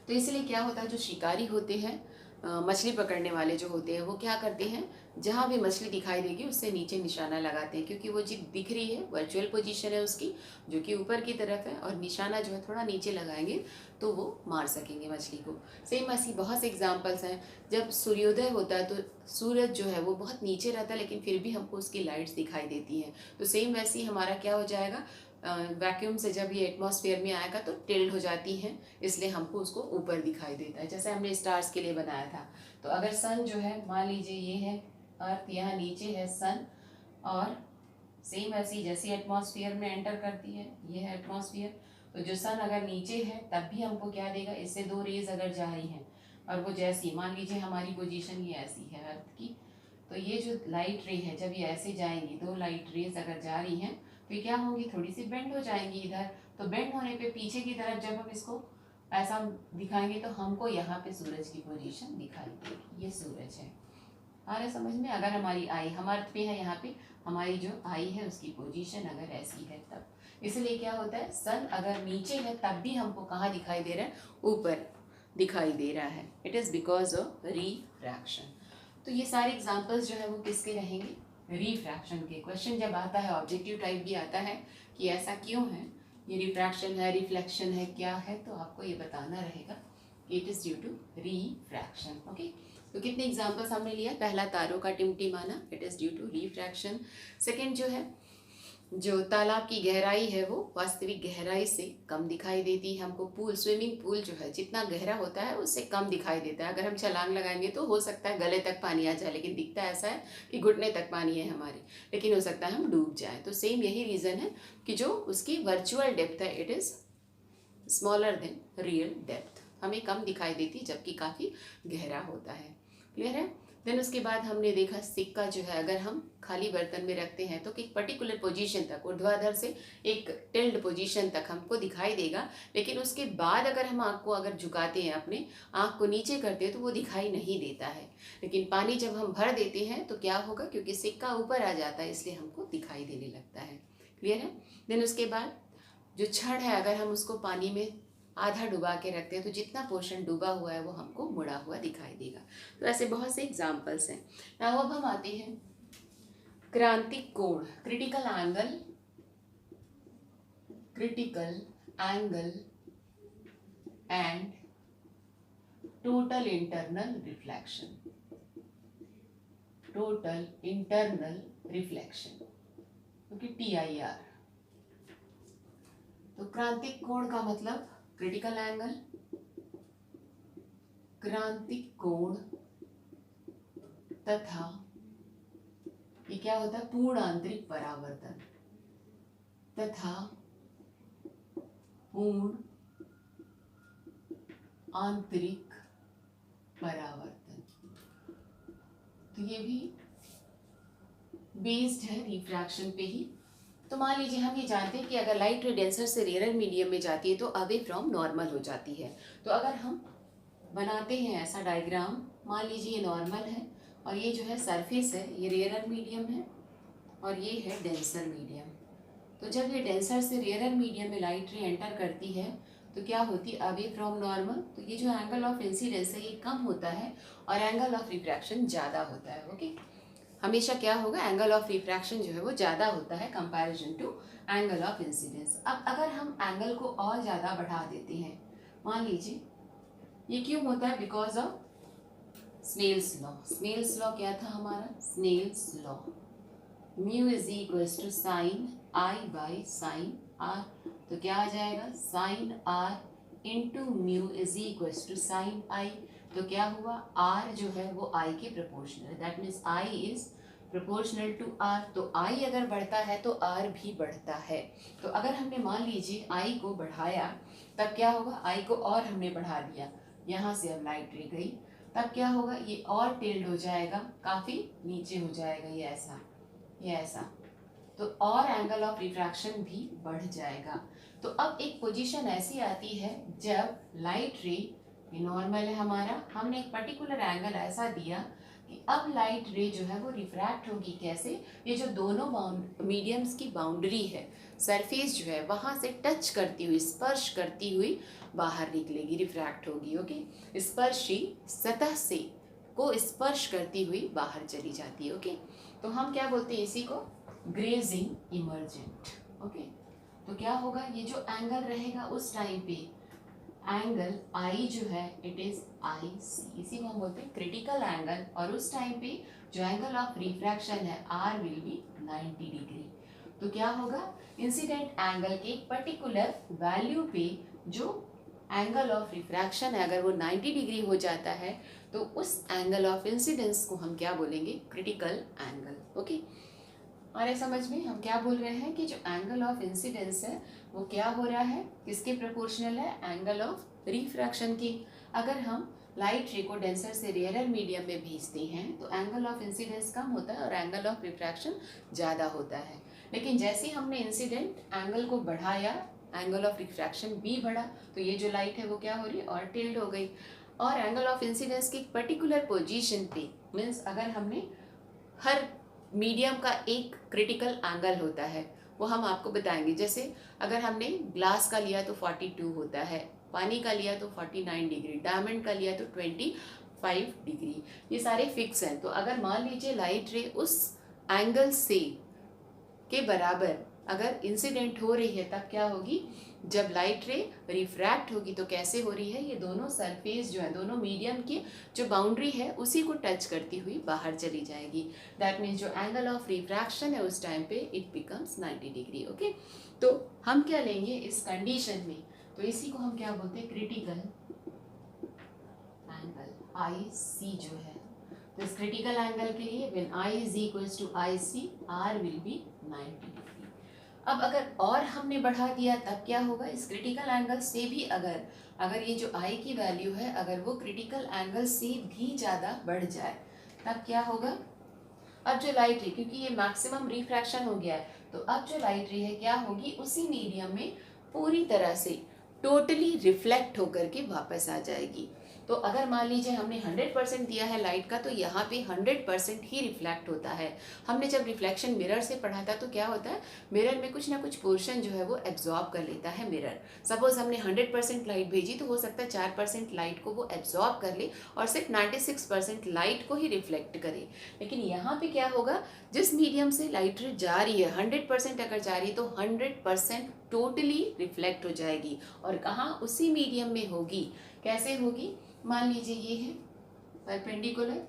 तो इसलिए क्या होता है, जो शिकारी होते हैं, मछली पकड़ने वाले जो होते हैं, वो क्या करते हैं, जहाँ भी मछली दिखाई देगी उससे नीचे निशाना लगाते हैं, क्योंकि वो जो दिख रही है वर्चुअल पोजीशन है उसकी जो कि ऊपर की तरफ है, और निशाना जो है थोड़ा नीचे लगाएंगे तो वो मार सकेंगे मछली को। सेम ऐसी बहुत से एग्जांपल्स हैं, जब सूर्योदय होता है तो सूरज जो है वो बहुत नीचे रहता है लेकिन फिर भी हमको उसकी लाइट्स दिखाई देती हैं। तो सेम वैसे ही हमारा क्या हो जाएगा, वैक्यूम से जब ये एटमॉस्फेयर में आएगा तो टिल्ड हो जाती हैं, इसलिए हमको उसको ऊपर दिखाई देता है, जैसे हमने स्टार्स के लिए बनाया था। तो अगर सन जो है, मान लीजिए ये है अर्थ, यहाँ नीचे है सन, और सेम ऐसी जैसी एटमॉस्फेयर में एंटर करती है, ये है एटमॉस्फेयर, तो जो सन अगर नीचे है तब भी हमको क्या देगा, इससे दो रेज अगर जा रही हैं और वो जैसी, मान लीजिए हमारी पोजीशन ये ऐसी है अर्थ की, तो ये जो लाइट रे है जब ये ऐसे जाएंगी, दो लाइट रेज अगर जा रही हैं तो क्या होंगी, थोड़ी सी बेंड हो जाएंगी इधर। तो बेंड होने पे पीछे की तरफ जब हम इसको ऐसा दिखाएंगे तो हमको यहाँ पे सूरज की पोजीशन दिखाई देगी, ये सूरज है। आ रहा समझ में, अगर हमारी आई हम अर्थ पे है, यहाँ पे हमारी जो आई है उसकी पोजीशन अगर ऐसी है तब, इसलिए क्या होता है, सन अगर नीचे है तब भी हमको कहाँ दिखाई दे रहा है, ऊपर दिखाई दे रहा है। It is because of refraction. तो ये सारे एग्जाम्पल्स जो है वो किसके रहेंगे, रिफ्रैक्शन के। क्वेश्चन जब आता है ऑब्जेक्टिव टाइप भी आता है कि ऐसा क्यों है, ये रिफ्रैक्शन है, रिफ्लेक्शन है, क्या है, तो आपको ये बताना रहेगा कि it is due to refraction. Okay, तो कितने एग्जाम्पल्स हमने लिया, पहला तारों का टिमटिमाना, it is due to refraction. Second जो है, जो तालाब की गहराई है वो वास्तविक गहराई से कम दिखाई देती है हमको। पूल, स्विमिंग पूल जो है जितना गहरा होता है उससे कम दिखाई देता है। अगर हम छलांग लगाएंगे तो हो सकता है गले तक पानी आ जाए, लेकिन दिखता ऐसा है कि घुटने तक पानी है हमारे, लेकिन हो सकता है हम डूब जाए। तो सेम यही रीज़न है कि जो उसकी वर्चुअल डेप्थ है it is smaller than real depth, हमें कम दिखाई देती जबकि काफ़ी गहरा होता है। क्लियर है। देन उसके बाद हमने देखा सिक्का जो है अगर हम खाली बर्तन में रखते हैं तो एक पर्टिकुलर पोजीशन तक ऊर्ध्वाधर से एक टिल्ड पोजीशन तक हमको दिखाई देगा, लेकिन उसके बाद अगर हम आँख को अगर झुकाते हैं, अपने आँख को नीचे करते हैं तो वो दिखाई नहीं देता है। लेकिन पानी जब हम भर देते हैं तो क्या होगा, क्योंकि सिक्का ऊपर आ जाता है इसलिए हमको दिखाई देने लगता है। क्लियर है। देन उसके बाद जो छड़ है अगर हम उसको पानी में आधा डुबा के रखते हैं तो जितना पोर्शन डूबा हुआ है वो हमको मुड़ा हुआ दिखाई देगा। तो ऐसे बहुत से एग्जाम्पल्स हैं। नाउ अब हम आते हैं क्रांतिक कोण, critical angle, critical angle and total internal reflection, total internal reflection, okay, TIR। तो क्रांतिक कोण का मतलब क्रिटिकल एंगल, क्रांतिक कोण तथा ये क्या होता है, पूर्ण आंतरिक परावर्तन तथा पूर्ण आंतरिक परावर्तन। तो ये भी बेस्ड है रिफ्रैक्शन पे ही। तो मान लीजिए हम ये जानते हैं कि अगर लाइट रे डेंसर से रेयर मीडियम में जाती है तो अवे फ्रॉम नॉर्मल हो जाती है। तो अगर हम बनाते हैं ऐसा डायग्राम, मान लीजिए ये नॉर्मल है और ये जो है सरफेस है, ये रेयर मीडियम है और ये है डेंसर मीडियम। तो जब ये डेंसर से रेयर मीडियम में लाइट रे एंटर करती है तो क्या होती है, अवे फ्रॉम नॉर्मल। तो ये जो एंगल ऑफ इंसिडेंस है ये कम होता है और एंगल ऑफ रिफ्रैक्शन ज़्यादा होता है। ओके, हमेशा क्या होगा, एंगल ऑफ रिफ्रैक्शन जो है वो ज़्यादा होता है comparison to angle of incidence. अब अगर हम एंगल को और ज़्यादा बढ़ा देते हैं, मान लीजिए ये क्यों होता है, because of Snell's law. Snell's law क्या था हमारा, Snell's law, mu is equals to sine i by sine r. तो क्या आ जाएगा, sine r into mu is equals to sine i. तो क्या हुआ, आर जो है वो आई के प्रोपोर्शनल है, that means I is proportional to R. तो आई अगर बढ़ता है तो आर भी बढ़ता है। तो अगर हमने मान लीजिए आई को बढ़ाया तब क्या होगा, आई को और हमने बढ़ा दिया, यहाँ से अब लाइट रे गई, तब क्या होगा, ये और टिल्ड हो जाएगा, काफ़ी नीचे हो जाएगा, ये ऐसा, ये ऐसा। तो और एंगल ऑफ रिफ्रैक्शन भी बढ़ जाएगा। तो अब एक पोजीशन ऐसी आती है जब लाइट रे, ये नॉर्मल है हमारा, हमने एक पर्टिकुलर एंगल ऐसा दिया कि अब लाइट रे जो है वो रिफ्रैक्ट होगी। कैसे, ये जो दोनों मीडियम्स की बाउंड्री है, सरफेस जो है वहाँ से टच करती हुई, स्पर्श करती हुई बाहर निकलेगी, रिफ्रैक्ट होगी। ओके, स्पर्शी सतह से को स्पर्श करती हुई बाहर चली जाती है। ओके, तो हम क्या बोलते हैं इसी को, ग्रेजिंग इमर्जेंट। ओके, तो क्या होगा, ये जो एंगल रहेगा उस टाइम पे, एंगल आई जो है इट इज आई सी, इसी को हम बोलते हैं क्रिटिकल एंगल। और उस टाइम पे जो एंगल ऑफ रिफ्रैक्शन है आर विल बी 90 डिग्री। तो क्या होगा, इंसिडेंट एंगल के एक पर्टिकुलर वैल्यू पे जो एंगल ऑफ रिफ्रैक्शन है अगर वो 90 डिग्री हो जाता है तो उस एंगल ऑफ इंसिडेंस को हम क्या बोलेंगे, क्रिटिकल एंगल। ओके, और ये समझ में हम क्या बोल रहे हैं कि जो एंगल ऑफ इंसिडेंस है वो क्या हो रहा है, किसके प्रोपोर्शनल है, एंगल ऑफ रिफ्रैक्शन की। अगर हम लाइट रे को डेंसर से रेयरर मीडियम में भेजते हैं तो एंगल ऑफ इंसिडेंस कम होता है और एंगल ऑफ रिफ्रैक्शन ज़्यादा होता है। लेकिन जैसे हमने इंसिडेंट एंगल को बढ़ाया, एंगल ऑफ रिफ्रैक्शन भी बढ़ा, तो ये जो लाइट है वो क्या हो रही है, और टिल्ड हो गई। और एंगल ऑफ इंसिडेंस की पर्टिकुलर पोजीशन पे, मीन्स अगर हमने हर मीडियम का एक क्रिटिकल एंगल होता है, वो हम आपको बताएंगे। जैसे अगर हमने ग्लास का लिया तो 42 होता है, पानी का लिया तो 49 डिग्री, डायमंड का लिया तो 25 डिग्री, ये सारे फिक्स हैं। तो अगर मान लीजिए लाइट रे उस एंगल से के बराबर अगर इंसिडेंट हो रही है तब क्या होगी, जब लाइट रे रिफ्रैक्ट होगी तो कैसे हो रही है, ये दोनों सरफेस जो है, दोनों मीडियम की जो बाउंड्री है उसी को टच करती हुई बाहर चली जाएगी। दैट मीन्स जो एंगल ऑफ रिफ्रैक्शन है उस टाइम पे इट बिकम्स 90 डिग्री। ओके, तो हम क्या लेंगे इस कंडीशन में, तो इसी को हम क्या बोलते हैं, क्रिटिकल एंगल आई सी जो है। तो इस क्रिटिकल एंगल के लिए when I is equals to I C, R will be 90 degree. अब अगर और हमने बढ़ा दिया तब क्या होगा, इस क्रिटिकल एंगल से भी अगर ये जो आई की वैल्यू है अगर वो क्रिटिकल एंगल से भी ज़्यादा बढ़ जाए तब क्या होगा, अब जो लाइट रे, क्योंकि ये मैक्सिमम रिफ्रैक्शन हो गया है, तो अब जो लाइट रे है क्या होगी, उसी मीडियम में पूरी तरह से टोटली रिफ्लेक्ट होकर के वापस आ जाएगी। तो अगर मान लीजिए हमने 100% दिया है लाइट का, तो यहाँ पे 100% ही रिफ्लेक्ट होता है। हमने जब रिफ्लेक्शन मिरर से पढ़ा था तो क्या होता है, मिरर में कुछ ना कुछ पोर्शन जो है वो एब्जॉर्ब कर लेता है मिरर। सपोज हमने 100% लाइट भेजी तो हो सकता है 4% लाइट को वो एब्जॉर्ब कर ले और सिर्फ 96% लाइट को ही रिफ्लेक्ट करे। लेकिन यहाँ पे क्या होगा, जिस मीडियम से लाइट रे जा रही है 100% अगर जा रही है तो 100% टोटली रिफ्लेक्ट हो जाएगी। और कहाँ, उसी मीडियम में होगी। कैसे होगी, मान लीजिए ये है परपेंडिकुलर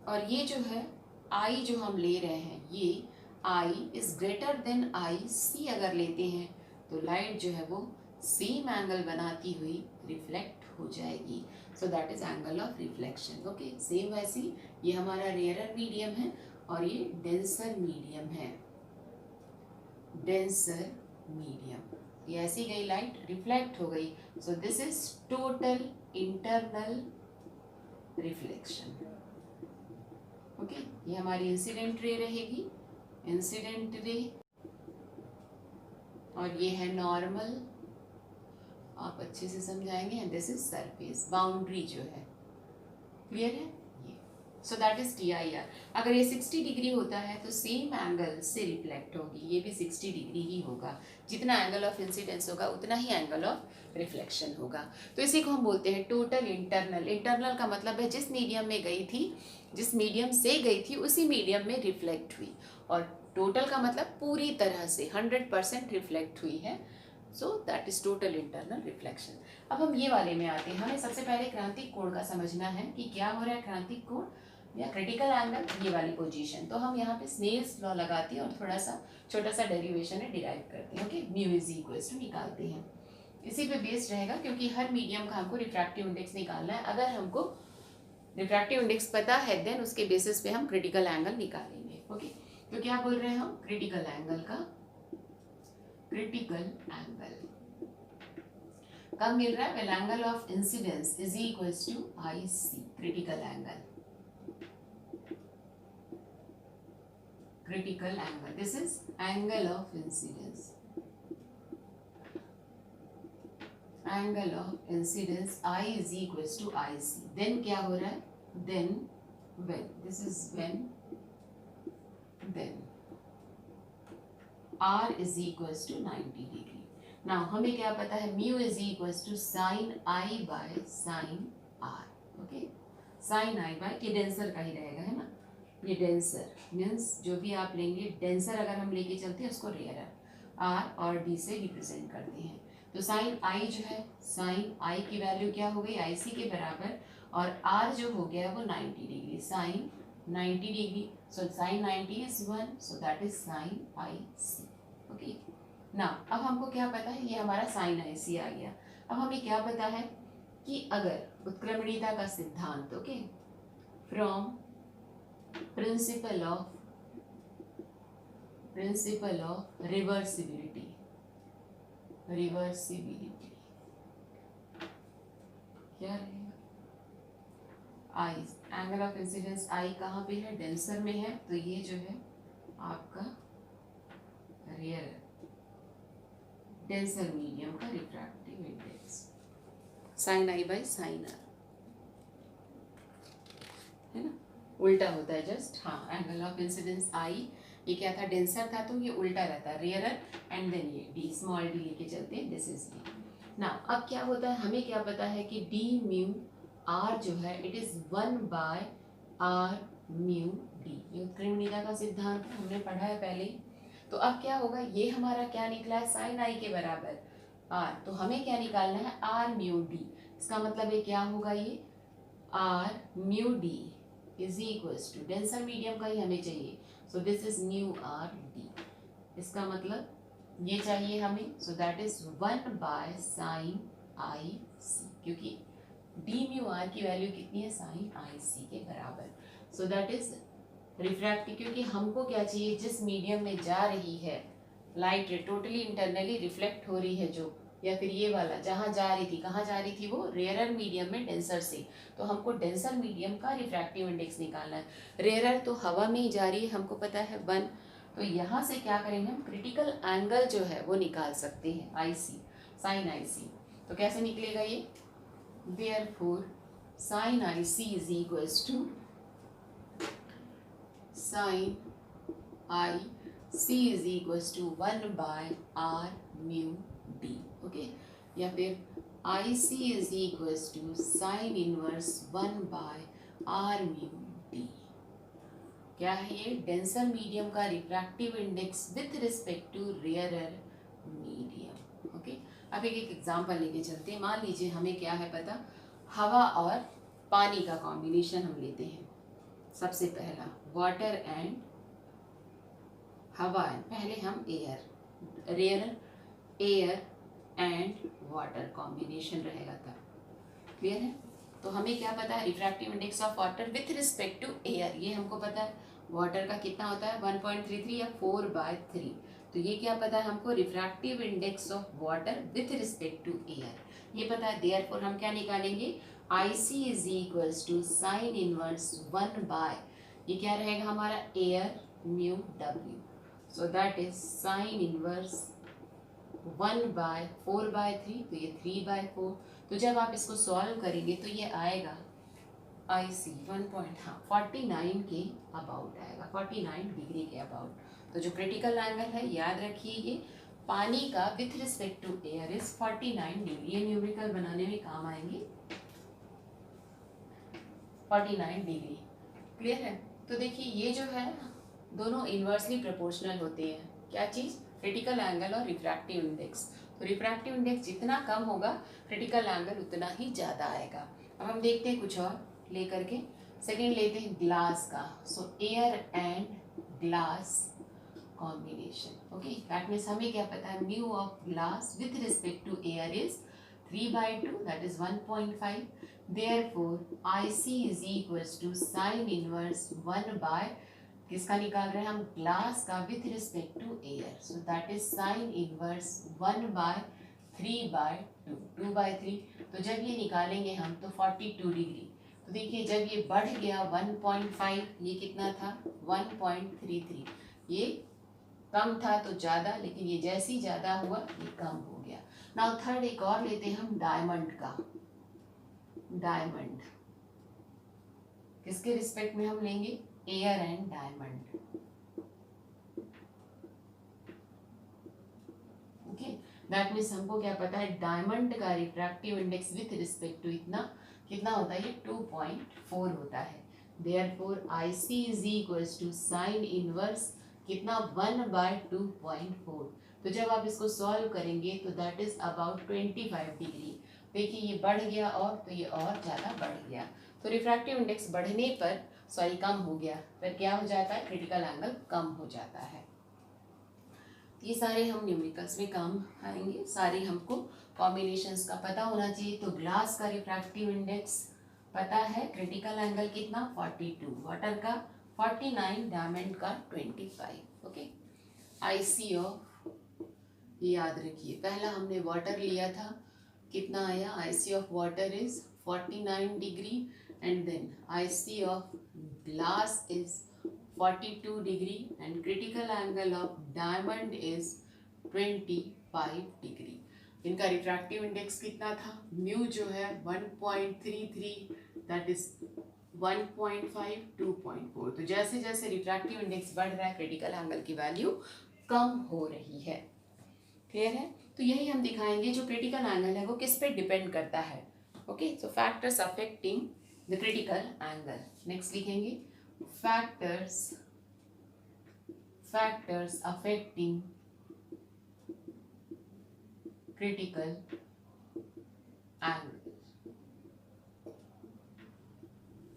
और ये जो है आई जो हम ले रहे हैं, ये आई इज ग्रेटर देन आई सी अगर लेते हैं तो लाइट जो है वो सेम एंगल बनाती हुई रिफ्लेक्ट हो जाएगी। सो that is angle of reflection. Okay, same वैसी ये हमारा रेयरर मीडियम है और ये डेंसर मीडियम है, डेंसर मीडियम। ये ऐसी गई लाइट, रिफ्लेक्ट हो गई। सो this is total internal reflection. Okay, ये हमारी इंसिडेंट रे रहेगी, इंसिडेंट रे, और ये है नॉर्मल, आप अच्छे से समझाएंगे। And this is surface boundary जो है, क्लियर है ये। सो दैट इज TIR। अगर ये 60 डिग्री होता है तो सेम एंगल से रिफ्लेक्ट होगी, ये भी 60 डिग्री ही होगा। जितना एंगल ऑफ इंसिडेंस होगा उतना ही एंगल ऑफ रिफ्लेक्शन होगा। तो इसी को हम बोलते हैं टोटल इंटरनल। इंटरनल का मतलब है जिस मीडियम में गई थी, जिस मीडियम से गई थी उसी मीडियम में रिफ्लेक्ट हुई, और टोटल का मतलब पूरी तरह से 100% रिफ्लेक्ट हुई है। सो that is total internal reflection. अब हम ये वाले में आते हैं। हमें सबसे पहले क्रांतिक कोण का समझना है कि क्या हो रहा है, क्रांतिक कोण या क्रिटिकल एंगल, ये वाली पोजीशन। तो हम यहाँ पे स्नेल्स लॉ लगाते हैं और थोड़ा सा छोटा सा डेरिवेशन है डिराइव करते हैं। Okay, mu is equal to निकालते हैं, इसी पे बेस्ड रहेगा क्योंकि हर मीडियम का हमको रिफ्रैक्टिव इंडेक्स निकालना है। अगर हमको रिफ्रैक्टिव इंडेक्स पता है देन उसके बेसिस पे हम क्रिटिकल एंगल निकालेंगे। ओके, तो क्या बोल रहे हैं हम, क्रिटिकल एंगल का, क्रिटिकल एंगल कब मिल रहा है, well angle of incidence is equals to IC, critical angle, critical angle. This is angle of incidence. Angle of incidence I is equals to IC. Then क्या हो रहा है, then when, this is when, then R is equals to 90 degree. Now हमें क्या पता है, mu is equals to sin I by sin R. Okay, sin I by, ये डेंसर का ही रहेगा है ना, ये डेंसर मीन्स जो भी आप लेंगे, डेंसर अगर हम लेके चलते हैं उसको रेयरर R और D से रिप्रेजेंट करते हैं। तो साइन I जो है, साइन I की वैल्यू क्या हो गई, IC के बराबर, और R जो हो गया वो 90 degree, sine 90 degree. So sine 90 is 1, so that is sine IC। Okay, ना अब हमको क्या पता है, ये हमारा साइन IC आ गया। अब हमें क्या पता है कि अगर उत्क्रमणीयता का सिद्धांत, okay, from principle of reversibility क्या रहेगा, I, angle of incidence I कहाँ पे है, डेंसर में है, तो ये जो है आपका रेयर डेंसर मीडियम का refractive index sine I by sine R है ना, उल्टा होता है जस्ट। हाँ, एंगल ऑफ इंसिडेंस I, ये क्या था, डेंसर था तो ये उल्टा रहता है, रेयरर, एंड देन ये D, स्मॉल d लेके चलते हैं, दिस इज D। ना अब क्या होता है, हमें क्या पता है कि D म्यू R जो है it is 1 by R mu D, ये उत्क्रमणीयता का सिद्धांत हमने पढ़ा है पहले ही। तो अब क्या होगा, ये हमारा क्या निकला है, साइन I के बराबर R, तो हमें क्या निकालना है, R म्यू D। इसका मतलब ये क्या होगा, ये R mu D is equals to, denser medium का ही हमें चाहिए, so this is mu R D। इसका मतलब ये चाहिए हमें, so that is 1 by sine IC, क्योंकि D म्यू R की वैल्यू कितनी है, साइन IC के बराबर। सो दैट इज रिफ्रैक्टिव, क्योंकि हमको क्या चाहिए, जिस मीडियम में जा रही है लाइट रे, टोटली इंटरनली रिफ्लेक्ट हो रही है जो, या फिर ये वाला जहाँ जा रही थी, कहाँ जा रही थी वो, रेयरर मीडियम में डेंसर से, तो हमको डेंसर मीडियम का रिफ्रैक्टिव इंडेक्स निकालना है। रेयरर तो हवा में ही जा रही है, हमको पता है 1, तो यहाँ से क्या करेंगे हम, क्रिटिकल एंगल जो है वो निकाल सकते हैं, IC, साइन IC। तो कैसे निकलेगा ये, therefore sine IC is equals to sine IC is equals to 1/r mu d, okay, या फिर IC is equals to sine inverse 1/r mu d। क्या है ये, डेंसर मीडियम का refractive index with respect to rarer medium, okay. अब एक एग्जांपल लेके चलते हैं। मान लीजिए हमें क्या है पता, हवा और पानी का कॉम्बिनेशन हम लेते हैं। सबसे पहला वाटर एंड हवा, पहले हम air, rare air and water combination रहेगा तब, क्लियर है। तो हमें क्या पता है, refractive index of water with respect to air, ये हमको पता है। वाटर का कितना होता है 1.33 या 4/3, तो ये क्या पता है हमको, refractive index of water with respect to air, ये पता है। देयरफॉर हम क्या निकालेंगे, IC is equals to sine inverse 1/, ये क्या रहेगा हमारा, air mu W, so that is sine inverse 1/4/3, तो ये 3/4। तो जब आप इसको सॉल्व करेंगे तो ये आएगा IC 49 के अबाउट आएगा, 49 डिग्री के अबाउट। तो जो क्रिटिकल एंगल है याद रखिए, ये पानी का with respect to air is 49 degree, ये न्यूमेरिकल बनाने में काम आएंगे, 49 डिग्री, क्लियर है। तो देखिए ये जो है दोनों इन्वर्सली प्रोपोर्शनल होते हैं, क्या चीज़, क्रिटिकल एंगल और रिफ्रैक्टिव इंडेक्स। तो रिफ्रैक्टिव इंडेक्स जितना कम होगा क्रिटिकल एंगल उतना ही ज़्यादा आएगा। अब हम देखते हैं कुछ और लेकर के, सेकेंड लेते हैं ग्लास का। So air and glass combination, okay, that means हमें क्या पता है, mu of glass with respect to air is 3/2, that is 1.5। Therefore IC is equals to sine inverse 1/, किसका निकाल रहे हैं हम, ग्लास का with respect to air, so that is sine inverse 1/3/2, 2/3। तो जब ये निकालेंगे हम तो 42 डिग्री। तो देखिए जब ये बढ़ गया 1.5, ये कितना था 1.33, ये कम था तो ज़्यादा, लेकिन ये जैसे ही ज़्यादा हुआ ये कम हो गया। नाउ थर्ड एक और लेते हैं हम डायमंड का। डायमंड किसके रिस्पेक्ट में हम लेंगे, air and diamond, okay. That means हमको क्या पता है, डायमंड का refractive index with respect to इतना कितना होता है, ये 2.4 होता है। Therefore IC is equals to sine inverse कितना 1/2.4। तो जब आप इसको सॉल्व करेंगे तो दैट इज अबाउट 25 डिग्री। देखिए ये बढ़ गया और तो ये और ज़्यादा बढ़ गया, तो रिफ्रैक्टिव इंडेक्स बढ़ने पर कम हो गया, फिर क्या हो जाता है, क्रिटिकल एंगल कम हो जाता है। ये सारे हम न्यूमेरिकल्स में काम आएंगे, सारे हमको कॉम्बिनेशंस का पता होना चाहिए। तो ग्लास का रिफ्रैक्टिव इंडेक्स पता है, क्रिटिकल एंगल कितना 42, वाटर का 49, डायमंड का 25, ओके। IC ऑफ, ये याद रखिए, पहला हमने वाटर लिया था, कितना आया, IC of water is 49 degree, and then IC of glass is 42 degree and critical angle of diamond is 25 degree। इनका रिफ्रैक्टिव इंडेक्स कितना था, म्यू जो है 1.33, दैट इज 1.5, 2.4। तो जैसे जैसे रिफ्रैक्टिव इंडेक्स बढ़ रहा है क्रिटिकल एंगल की वैल्यू कम हो रही है, क्लियर है। तो यही हम दिखाएंगे, जो क्रिटिकल एंगल है वो किस पे डिपेंड करता है, okay. So factors affecting the critical angle, next लिखेंगे फैक्टर्स अफेक्टिंग क्रिटिकल एंगल,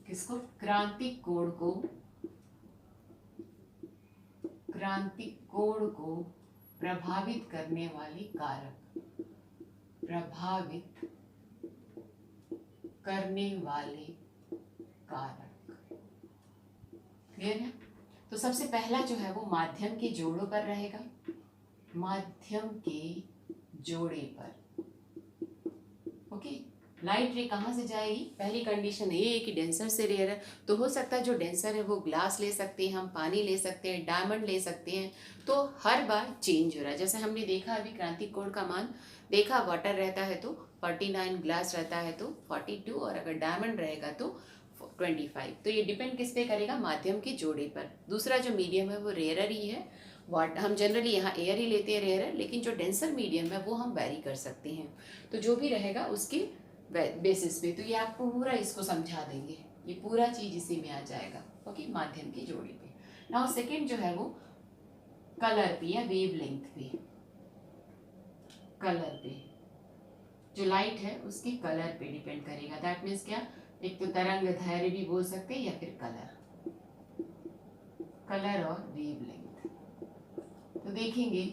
किसको, क्रांतिक कोण को प्रभावित करने वाली कारक, प्रभावित करने वाले कारक, क्लियर है। तो सबसे पहला जो है वो माध्यम के जोड़ों पर रहेगा, माध्यम के जोड़े पर, ओके। लाइट रे कहाँ से जाएगी? पहली कंडीशन ये है कि डेंसर से रेयर है, तो हो सकता है जो डेंसर है वो ग्लास ले सकते हैं, हम पानी ले सकते हैं, डायमंड ले सकते हैं, तो हर बार चेंज हो रहा है। जैसे हमने देखा अभी क्रांतिक कोण का मान देखा, वाटर रहता है तो 49, ग्लास रहता है तो 42, और अगर डायमंड रहेगा तो 25। तो ये डिपेंड किस पे करेगा? माध्यम के जोड़े पर। दूसरा जो मीडियम है वो रेयर ही है, वाट हम जनरली यहाँ एयर ही लेते हैं रेयर, लेकिन जो डेंसर मीडियम है वो हम वेरी कर सकते हैं। तो जो भी रहेगा उसके बेसिस पे, तो ये आपको पूरा इसको समझा देंगे, ये पूरा चीज इसी में आ जाएगा। ओके, माध्यम की जोड़ी पे। नाउ सेकंड जो है वो कलर पे या वेव लेंथ पे, कलर पे जो लाइट है उसके कलर पे डिपेंड करेगा। दैट मीन्स क्या? एक तो तरंग दैर्घ्य भी बोल सकते हैं या फिर कलर, कलर और वेव लेंथ। तो देखेंगे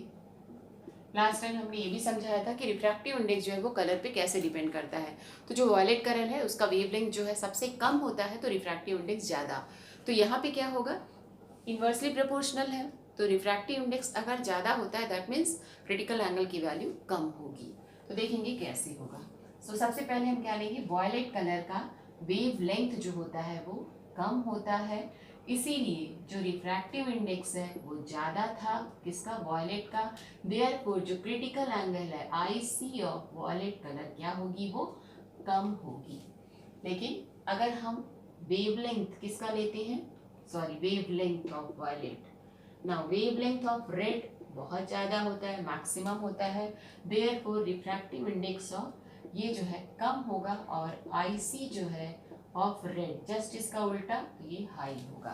लास्ट टाइम हमने ये भी समझाया था कि रिफ्रैक्टिव इंडेक्स जो है वो कलर पे कैसे डिपेंड करता है। तो जो वॉयलेट कलर है उसका वेवलेंथ जो है सबसे कम होता है, तो रिफ्रैक्टिव इंडेक्स ज़्यादा। तो यहाँ पे क्या होगा? इन्वर्सली प्रोपोर्शनल है, तो रिफ्रैक्टिव इंडेक्स अगर ज़्यादा होता है दैट मीन्स क्रिटिकल एंगल की वैल्यू कम होगी। तो देखेंगे कैसे होगा। सो सबसे पहले हम क्या लेंगे? वॉयलेट कलर का वेव लेंथ जो होता है वो कम होता है, इसीलिए जो रिफ्रैक्टिव इंडेक्स है वो ज़्यादा था, किसका? वॉयलेट का। देयरफॉर जो क्रिटिकल एंगल है IC ऑफ वॉयलेट कलर क्या होगी? वो कम होगी। लेकिन अगर हम वेवलेंथ किसका लेते हैं? Sorry, wavelength of violet. Now wavelength of red बहुत ज़्यादा होता है, मैक्सिमम होता है, देयरफॉर रिफ्रैक्टिव इंडेक्स ऑफ ये जो है कम होगा, और IC जो है ऑफ रेड जस्ट इसका उल्टा, तो ये हाई होगा।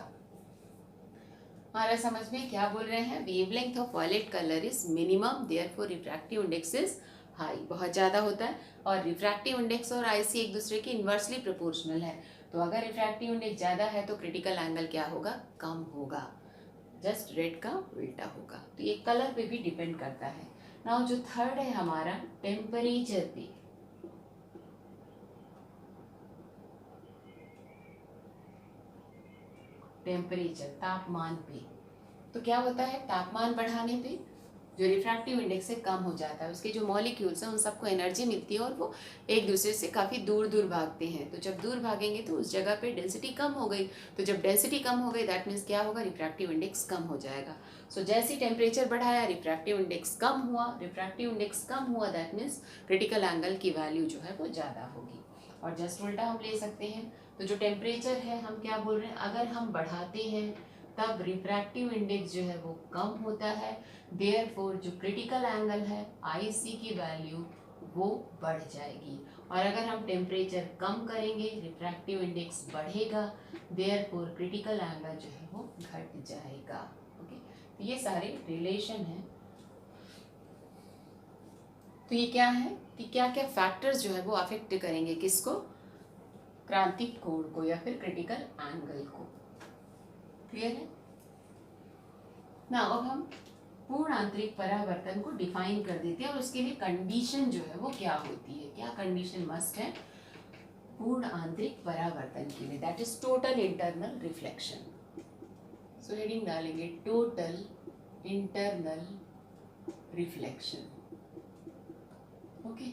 हमारा समझ में क्या बोल रहे हैं? Wavelength of violet colour is minimum, therefore refractive index is high, बहुत ज़्यादा होता है। और रिफ्रैक्टिव इंडेक्स और IC एक दूसरे के इन्वर्सली प्रोपोर्शनल है, तो अगर रिफ्रैक्टिव इंडेक्स ज़्यादा है तो क्रिटिकल एंगल क्या होगा? कम होगा, जस्ट रेड का उल्टा होगा। तो ये कलर पे भी डिपेंड करता है। नाउ जो थर्ड है हमारा टेम्परेचर पे, टेम्परेचर तापमान पे। तो क्या होता है? तापमान बढ़ाने पे जो रिफ्रैक्टिव इंडेक्स से कम हो जाता है, उसके जो मॉलिक्यूल्स हैं उन सबको एनर्जी मिलती है और वो एक दूसरे से काफ़ी दूर दूर भागते हैं। तो जब दूर भागेंगे तो उस जगह पे डेंसिटी कम हो गई, तो जब डेंसिटी कम हो गई दैट मीन्स क्या होगा? रिफ्रैक्टिव इंडेक्स कम हो जाएगा। सो जैसे ही टेम्परेचर बढ़ाया रिफ्रैक्टिव इंडेक्स कम हुआ, रिफ्रैक्टिव इंडेक्स कम हुआ दैट मीन्स क्रिटिकल एंगल की वैल्यू जो है वो ज़्यादा होगी। और जस्ट उल्टा हम ले सकते हैं, तो जो टेम्परेचर है हम क्या बोल रहे हैं? अगर हम बढ़ाते हैं तब रिफ्रैक्टिव इंडेक्स जो है वो कम होता है, देयरफॉर जो क्रिटिकल एंगल है IC की वैल्यू वो बढ़ जाएगी। और अगर हम टेम्परेचर कम करेंगे रिफ्रैक्टिव इंडेक्स बढ़ेगा, देयरफॉर क्रिटिकल एंगल जो है वो घट जाएगा। ओके, तो ये सारे रिलेशन हैं। तो ये क्या है कि क्या क्या फैक्टर्स जो है वो अफेक्ट करेंगे किसको? क्रांतिक कोण को या फिर क्रिटिकल एंगल को। क्लियर है ना? अब हम पूर्ण आंतरिक परावर्तन को डिफाइन कर देते हैं और उसके लिए कंडीशन जो है वो क्या होती है, क्या कंडीशन मस्ट है पूर्ण आंतरिक परावर्तन के लिए? That is total internal reflection. So heading डालेंगे टोटल इंटरनल रिफ्लेक्शन। ओके,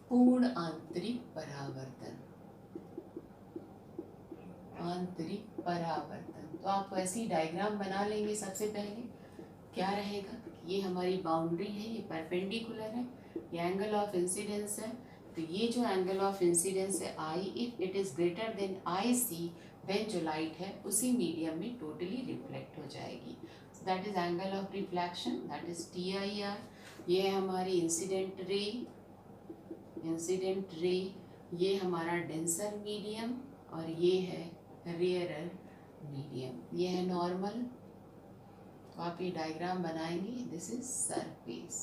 पूर्ण आंतरिक परावर्तन, आंतरिक परावर्तन। तो आप ऐसी डायग्राम बना लेंगे। सबसे पहले क्या रहेगा? ये हमारी बाउंड्री है, ये परपेंडिकुलर है, ये एंगल ऑफ इंसिडेंस है। तो ये जो एंगल ऑफ इंसिडेंस है I, if it is greater than IC, then जो लाइट है उसी मीडियम में टोटली रिफ्लेक्ट हो जाएगी। That is angle of reflection, that is TIR। ये है हमारी इंसिडेंट रे, इंसिडेंट रे। ये हमारा डेंसर मीडियम और ये है रेयरर मीडियम। ये है नॉर्मल। तो आप ये डायग्राम बनाएंगे, दिस इज सरफेस।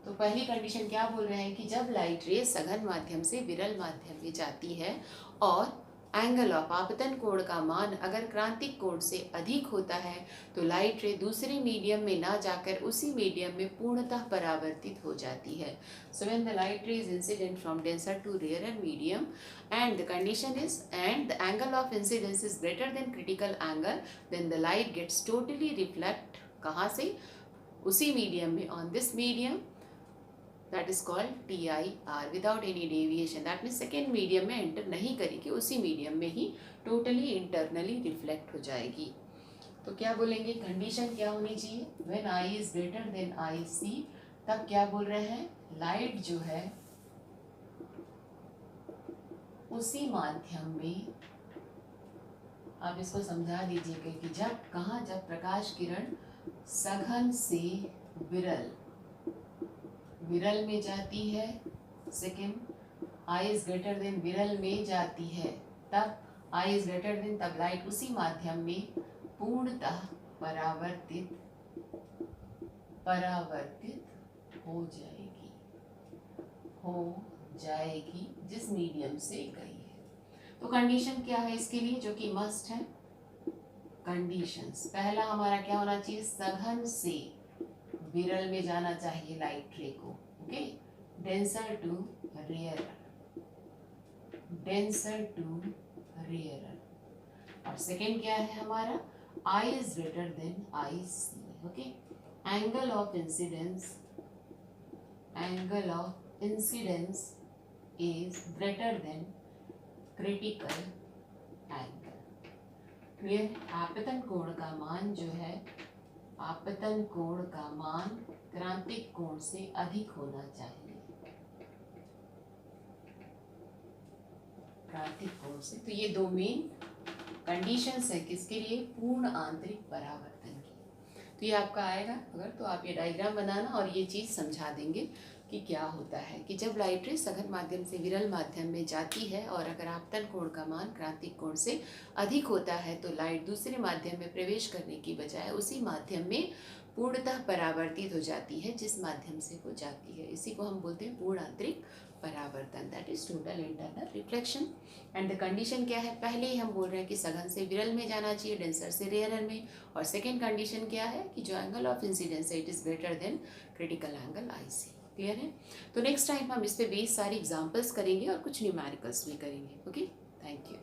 तो पहली कंडीशन क्या बोल रहे हैं कि जब लाइट रे सघन माध्यम से विरल माध्यम में जाती है और एंगल ऑफ आपतन कोण का मान अगर क्रांतिक कोण से अधिक होता है तो लाइट रे दूसरे मीडियम में ना जाकर उसी मीडियम में पूर्णतः परावर्तित हो जाती है। So when the light ray is incident from denser to rarer medium and the condition is and the angle of incidence is greater than critical angle, then the light gets totally reflect कहाँ से? उसी मीडियम में, on this medium, that is called TIR without any deviation. That means second medium में एंटर नहीं करेगी, उसी मीडियम में ही टोटली इंटरनली रिफ्लेक्ट हो जाएगी। तो क्या बोलेंगे, कंडीशन क्या होनी चाहिए, when I is greater than i c, तब क्या बोल रहे हैं, लाइट जो है उसी माध्यम में, आप इसको समझा दीजिएगा कि जब कहाँ, जब प्रकाश किरण सघन से विरल विरल में जाती है, second I is greater then विरल में जाती है, तब आई इज ग्रेटर देन, तब लाइट उसी माध्यम में पूर्णतः परावर्तित हो जाएगी जिस मीडियम से गई है। तो कंडीशन क्या है इसके लिए, जो कि मस्ट है, कंडीशंस पहला हमारा क्या होना चाहिए, सघन से विरल में जाना चाहिए लाइट रे को, ओके, डेंसर टू रेयरर, और सेकेंड क्या है हमारा, i is greater than i c, okay, angle of incidence is greater than critical angle, clear. आपतन कोण का मान जो है, आपतन कोण का मान क्रांतिक कोण से अधिक होना चाहिए, क्रांतिक कोण से। तो ये दो मेन कंडीशंस है किसके लिए, पूर्ण आंतरिक परावर्तन की। तो ये आपका आएगा अगर, तो आप ये डायग्राम बनाना और ये चीज़ समझा देंगे कि क्या होता है कि जब लाइट रे सघन माध्यम से विरल माध्यम में जाती है और अगर आपतन कोण का मान क्रांतिक कोण से अधिक होता है तो लाइट दूसरे माध्यम में प्रवेश करने की बजाय उसी माध्यम में पूर्णतः परावर्तित हो जाती है जिस माध्यम से वो जाती है। इसी को हम बोलते हैं पूर्ण आंतरिक परावर्तन, that is total internal reflection. And the condition क्या है, पहले ही हम बोल रहे हैं कि सघन से विरल में जाना चाहिए, डेंसर से रेयरर में, और सेकेंड कंडीशन क्या है कि जो एंगल ऑफ इंसिडेंस है it is greater than critical angle I C, clear है। तो नेक्स्ट टाइम हम इस पे बेस सारी एग्जांपल्स करेंगे और कुछ न्यूमेरिकल्स भी करेंगे, ओके, थैंक यू।